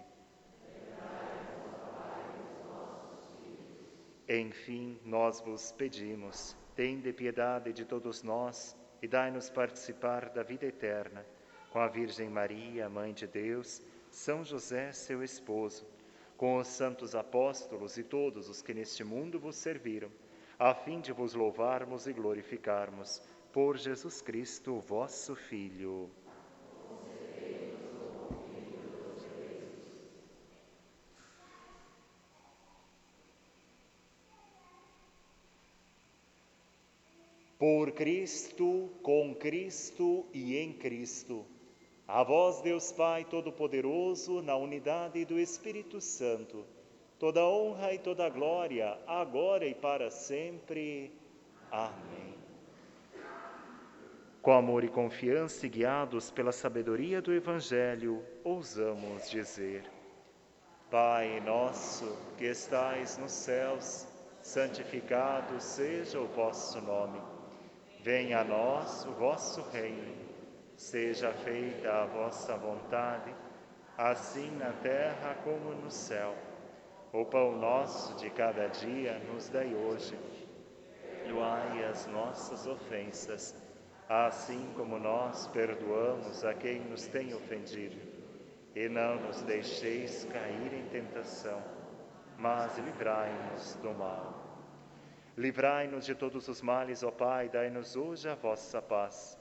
Speaker 3: Enfim, nós vos pedimos, tende piedade de todos nós e dai-nos participar da vida eterna, com a Virgem Maria, Mãe de Deus, São José, seu esposo, com os santos apóstolos e todos os que neste mundo vos serviram, a fim de vos louvarmos e glorificarmos, por Jesus Cristo, vosso Filho. Por Cristo, com Cristo e em Cristo. A vós, Deus Pai Todo-Poderoso, na unidade do Espírito Santo, toda honra e toda glória, agora e para sempre. Amém. Com amor e confiança e guiados pela sabedoria do Evangelho, ousamos dizer: Pai nosso, que estais nos céus, santificado seja o vosso nome. Venha a nós o vosso reino. Seja feita a vossa vontade, assim na terra como no céu. O pão nosso de cada dia nos dai hoje. Perdoai as nossas ofensas, assim como nós perdoamos a quem nos tem ofendido. E não nos deixeis cair em tentação, mas livrai-nos do mal. Livrai-nos de todos os males, ó Pai, dai-nos hoje a vossa paz.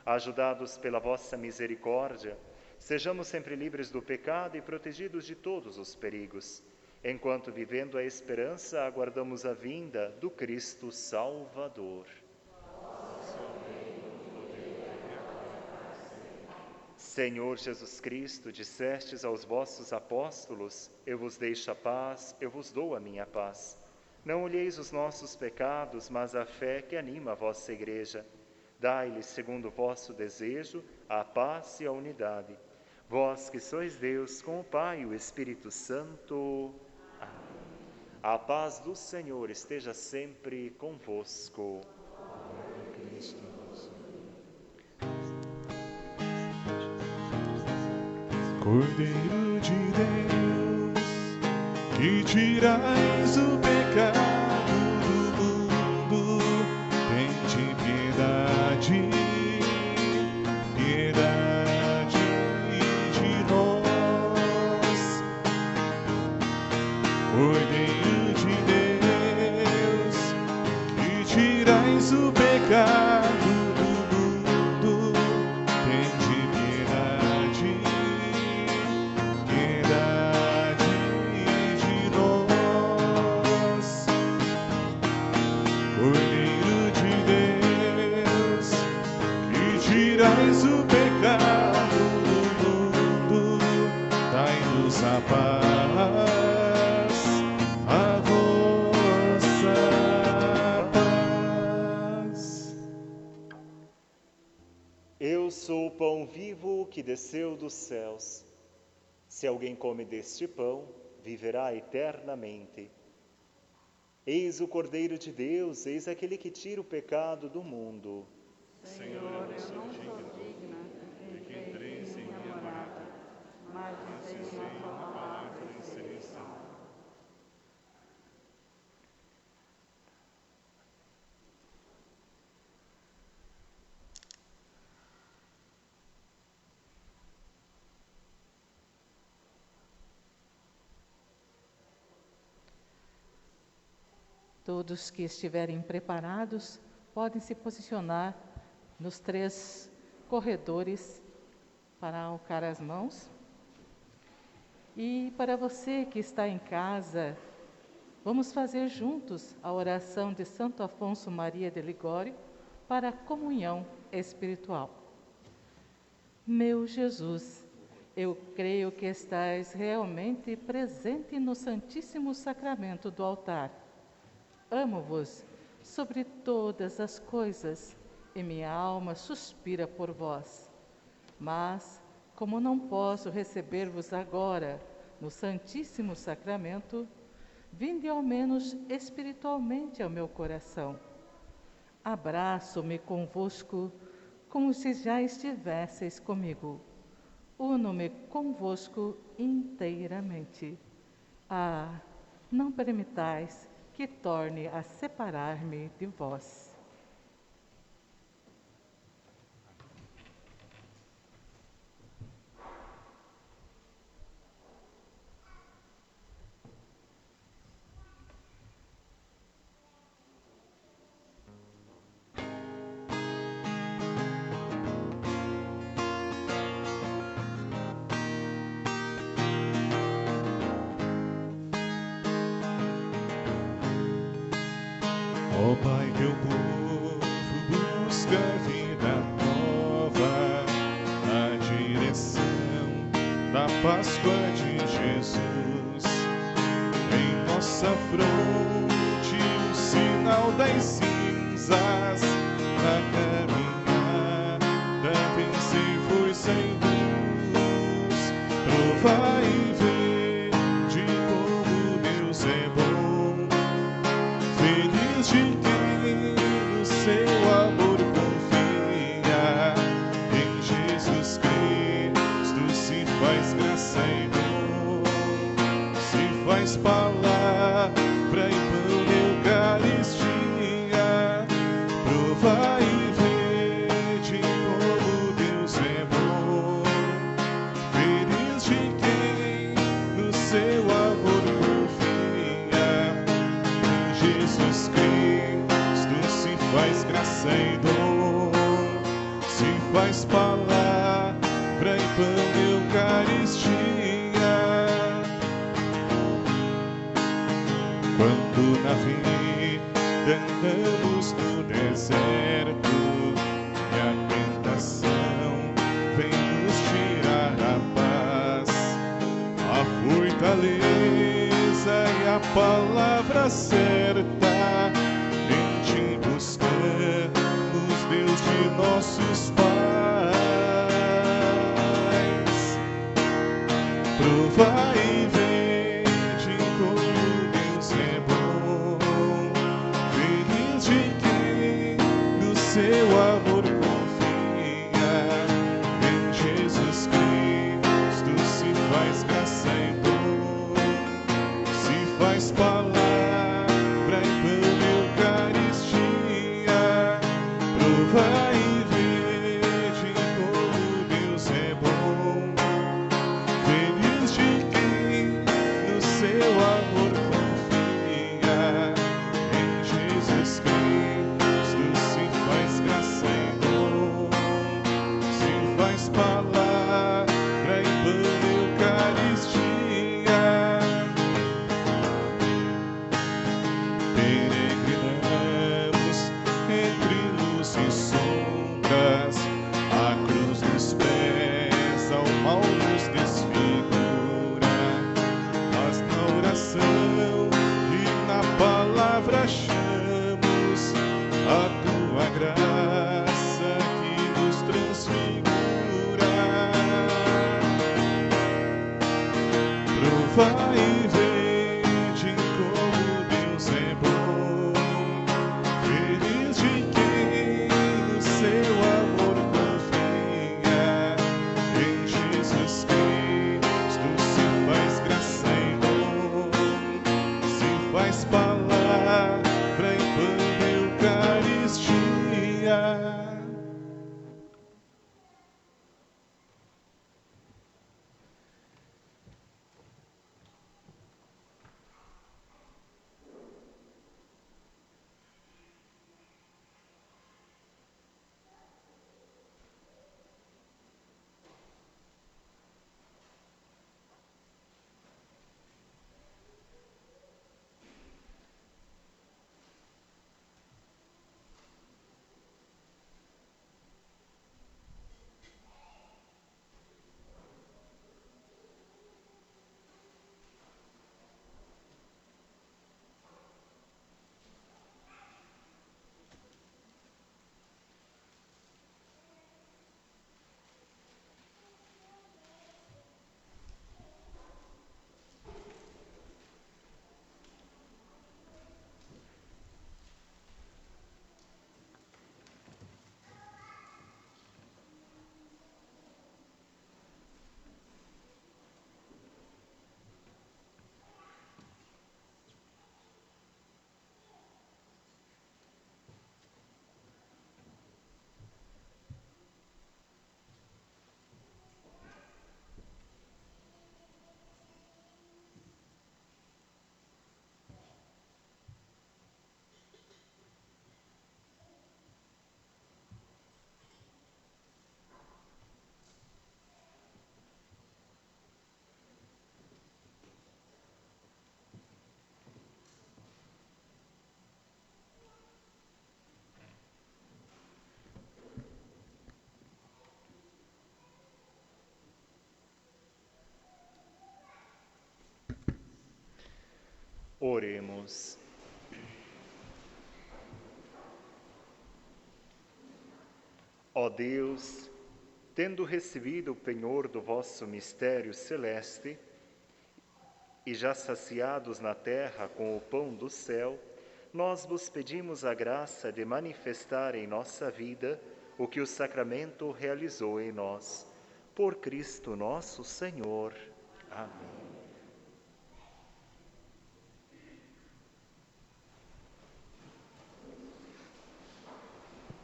Speaker 3: Ajudados pela vossa misericórdia, sejamos sempre livres do pecado e protegidos de todos os perigos, enquanto, vivendo a esperança, aguardamos a vinda do Cristo Salvador. Senhor Jesus Cristo, dissestes aos vossos apóstolos: Eu vos deixo a paz, eu vos dou a minha paz. Não olheis os nossos pecados, mas a fé que anima a vossa Igreja. Dai-lhe, segundo o vosso desejo, a paz e a unidade. Vós que sois Deus, com o Pai e o Espírito Santo. Amém. A paz do Senhor esteja sempre convosco.
Speaker 2: Cordeiro de Deus, que tirais o pecado do mundo, tende piedade, piedade de nós. Cordeiro de Deus, que tirais o pecado do mundo, tende piedade, piedade de nós. Cordeiro de Deus, que tirais o pecado do mundo, dai-nos a paz, a vossa paz.
Speaker 3: Eu sou o pão vivo que desceu dos céus. Se alguém come deste pão, viverá eternamente. Eis o Cordeiro de Deus, eis aquele que tira o pecado do mundo.
Speaker 4: Senhor, eu não sou digna de que entreis em minha morada, mas dizei uma palavra e serei salvo.
Speaker 1: Todos que estiverem preparados podem se posicionar nos 3 corredores para alocar as mãos. E para você que está em casa, vamos fazer juntos a oração de Santo Afonso Maria de Ligório para a comunhão espiritual. Meu Jesus, eu creio que estais realmente presente no Santíssimo Sacramento do altar. Amo-vos sobre todas as coisas e minha alma suspira por vós. Mas, como não posso receber-vos agora no Santíssimo Sacramento, vinde ao menos espiritualmente ao meu coração. Abraço-me convosco como se já estivesseis comigo. Uno-me convosco inteiramente. Ah, não permitais que torne a separar-me de vós.
Speaker 2: Ó Pai, teu povo busca vida nova, na direção da Páscoa de Jesus. Em nossa fronte o sinal das cinzas, na caminhada vencei-vos sem luz. Provai e vê de como Deus é bom. Feliz de quem no seu amor confia, em Jesus Cristo se faz graça e dom, se faz palavra e pão na Eucaristia. Provai e vê de como Deus é bom. Feliz de quem no seu amor confia, Jesus Cristo se faz graça e dom, se faz palavra e pão na Eucaristia. Quando na vida andamos no deserto e a tentação vem nos tirar a paz, a fortaleza graça e a palavra certa. Em ti buscamos, Deus de nossos pais. Provai e vede como Deus é bom. Feliz de quem no seu amor confia. Em Jesus Cristo se faz graça e dom, se faz palavra e pão e Eucaristia. Provai e vede como Deus é bom. Feliz de quem no seu amor confia. Em Jesus Cristo se faz graça e dom, se faz palavra e pão e Eucaristia. Peregrinamos entre luz e sombras, a cruz nos pesa, o mal nos desfigura, mas na oração e na palavra achamos a tua graça que nos transfigura. Provai e vede como Deus é bom. Feliz de quem no seu amor confia. Em Jesus Cristo se faz graça e dom, se faz palavra e pão e Eucaristia.
Speaker 3: Oremos. Ó Deus, tendo recebido o penhor do vosso mistério celeste, e já saciados na terra com o pão do céu, nós vos pedimos a graça de manifestar em nossa vida o que o sacramento realizou em nós. Por Cristo nosso Senhor. Amém.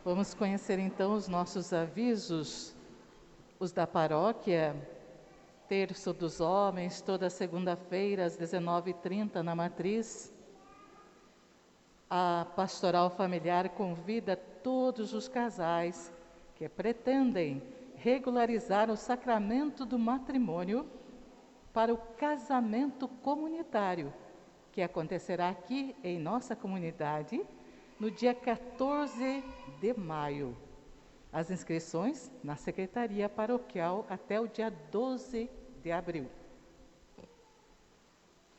Speaker 1: Vamos conhecer então os nossos avisos, os da paróquia. Terço dos Homens, toda segunda-feira às 19h30 na Matriz. A Pastoral Familiar convida todos os casais que pretendem regularizar o sacramento do matrimônio para o casamento comunitário, que acontecerá aqui em nossa comunidade no dia 14 de maio. As inscrições na Secretaria Paroquial até o dia 12 de abril.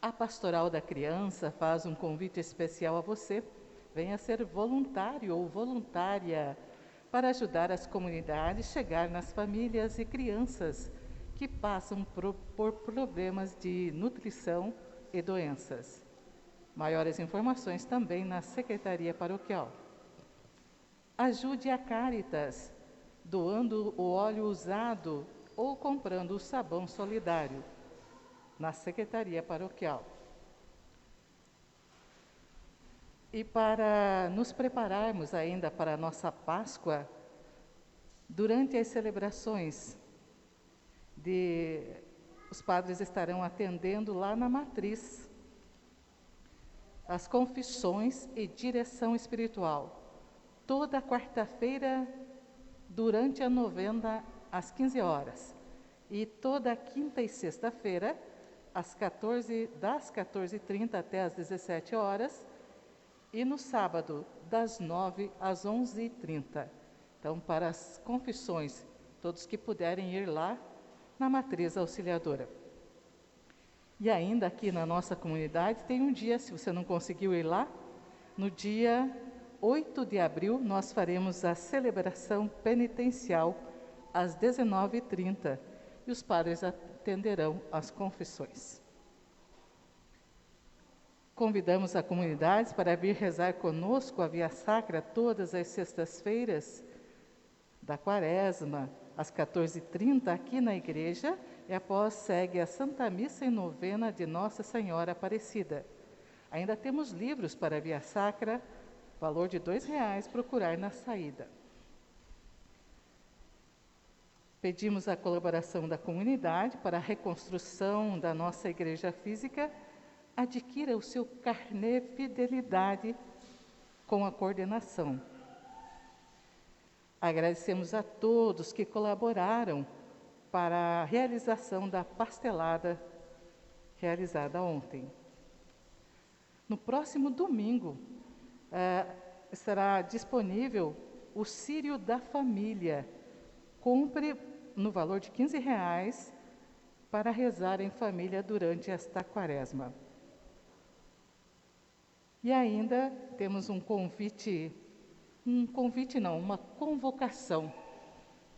Speaker 1: A Pastoral da Criança faz um convite especial a você. Venha ser voluntário ou voluntária para ajudar as comunidades a chegar nas famílias e crianças que passam por problemas de nutrição e doenças. Maiores informações também na Secretaria Paroquial. Ajude a Caritas, doando o óleo usado ou comprando o sabão solidário na Secretaria Paroquial. E para nos prepararmos ainda para a nossa Páscoa, durante as celebrações, os padres estarão atendendo lá na matriz as confissões e direção espiritual, toda quarta-feira durante a novena às 15 horas e toda quinta e sexta-feira das 14h30 até às 17 horas e no sábado das 9 às 11h30. Então, para as confissões, todos que puderem ir lá na matriz auxiliadora. E ainda aqui na nossa comunidade tem um dia, se você não conseguiu ir lá, no dia 8 de abril nós faremos a celebração penitencial às 19h30 e os padres atenderão as confissões. Convidamos a comunidade para vir rezar conosco a Via Sacra todas as sextas-feiras da Quaresma, às 14h30, aqui na igreja, e após segue a Santa Missa em novena de Nossa Senhora Aparecida. Ainda temos livros para a Via Sacra, valor de R$2, procurar na saída. Pedimos a colaboração da comunidade para a reconstrução da nossa igreja física. Adquira o seu carnê Fidelidade com a coordenação. Agradecemos a todos que colaboraram para a realização da pastelada realizada ontem. No próximo domingo, estará disponível o Círio da Família. Compre no valor de R$15 para rezar em família durante esta Quaresma. E ainda temos uma convocação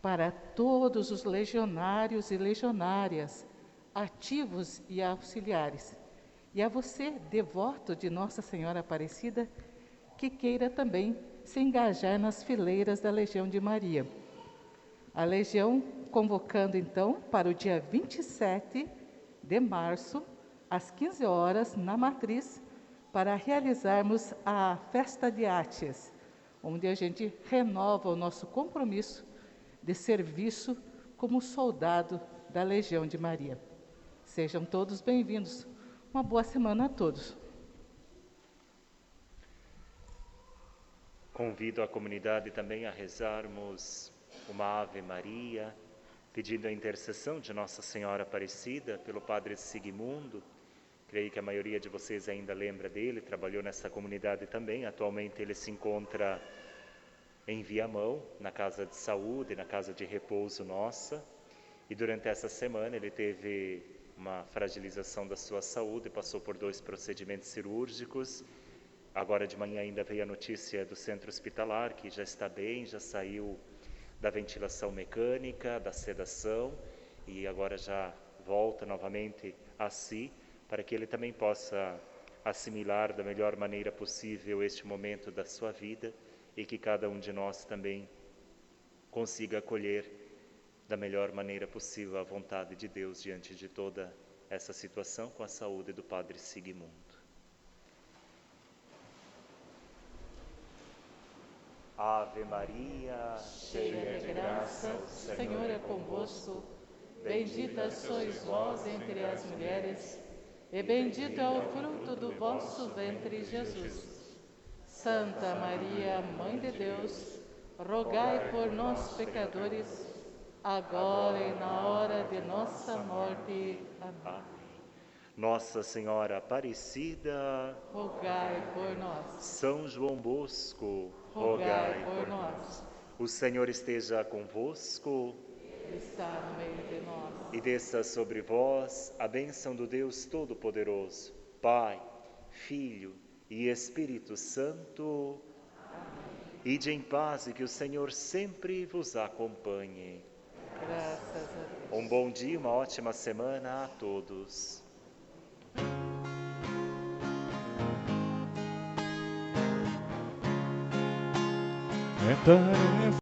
Speaker 1: para todos os legionários e legionárias, ativos e auxiliares. E a você, devoto de Nossa Senhora Aparecida, que queira também se engajar nas fileiras da Legião de Maria. A Legião convocando, então, para o dia 27 de março, às 15 horas, na Matriz, para realizarmos a Festa de Átias, onde a gente renova o nosso compromisso de serviço como soldado da Legião de Maria. Sejam todos bem-vindos. Uma boa semana a todos.
Speaker 3: Convido a comunidade também a rezarmos uma Ave Maria, pedindo a intercessão de Nossa Senhora Aparecida pelo Padre Sigmundo. Creio que a maioria de vocês ainda lembra dele, trabalhou nessa comunidade também. Atualmente ele se encontra em Viamão, na Casa de Saúde, na Casa de Repouso Nossa. E durante essa semana ele teve uma fragilização da sua saúde, passou por 2 procedimentos cirúrgicos. Agora de manhã ainda veio a notícia do centro hospitalar, que já está bem, já saiu da ventilação mecânica, da sedação, e agora já volta novamente a si, para que ele também possa assimilar da melhor maneira possível este momento da sua vida e que cada um de nós também consiga acolher da melhor maneira possível a vontade de Deus diante de toda essa situação, com a saúde do Padre Sigmundo. Ave Maria,
Speaker 1: cheia de graça, o Senhor é convosco. Bendita sois vós entre as mulheres, e bendito é o fruto do vosso ventre, Jesus. Santa Maria, Mãe de Deus, rogai por nós, pecadores, agora e na hora de nossa morte. Amém.
Speaker 3: Nossa Senhora Aparecida,
Speaker 1: rogai por nós.
Speaker 3: São João Bosco,
Speaker 1: rogai por nós.
Speaker 3: O Senhor esteja convosco.
Speaker 1: está no meio de nós.
Speaker 3: E desça sobre vós a bênção do Deus Todo-Poderoso, Pai, Filho e Espírito Santo. Ide em paz e que o Senhor sempre vos acompanhe.
Speaker 1: Graças a Deus.
Speaker 3: Um bom dia, uma ótima semana a todos.
Speaker 2: É tarefa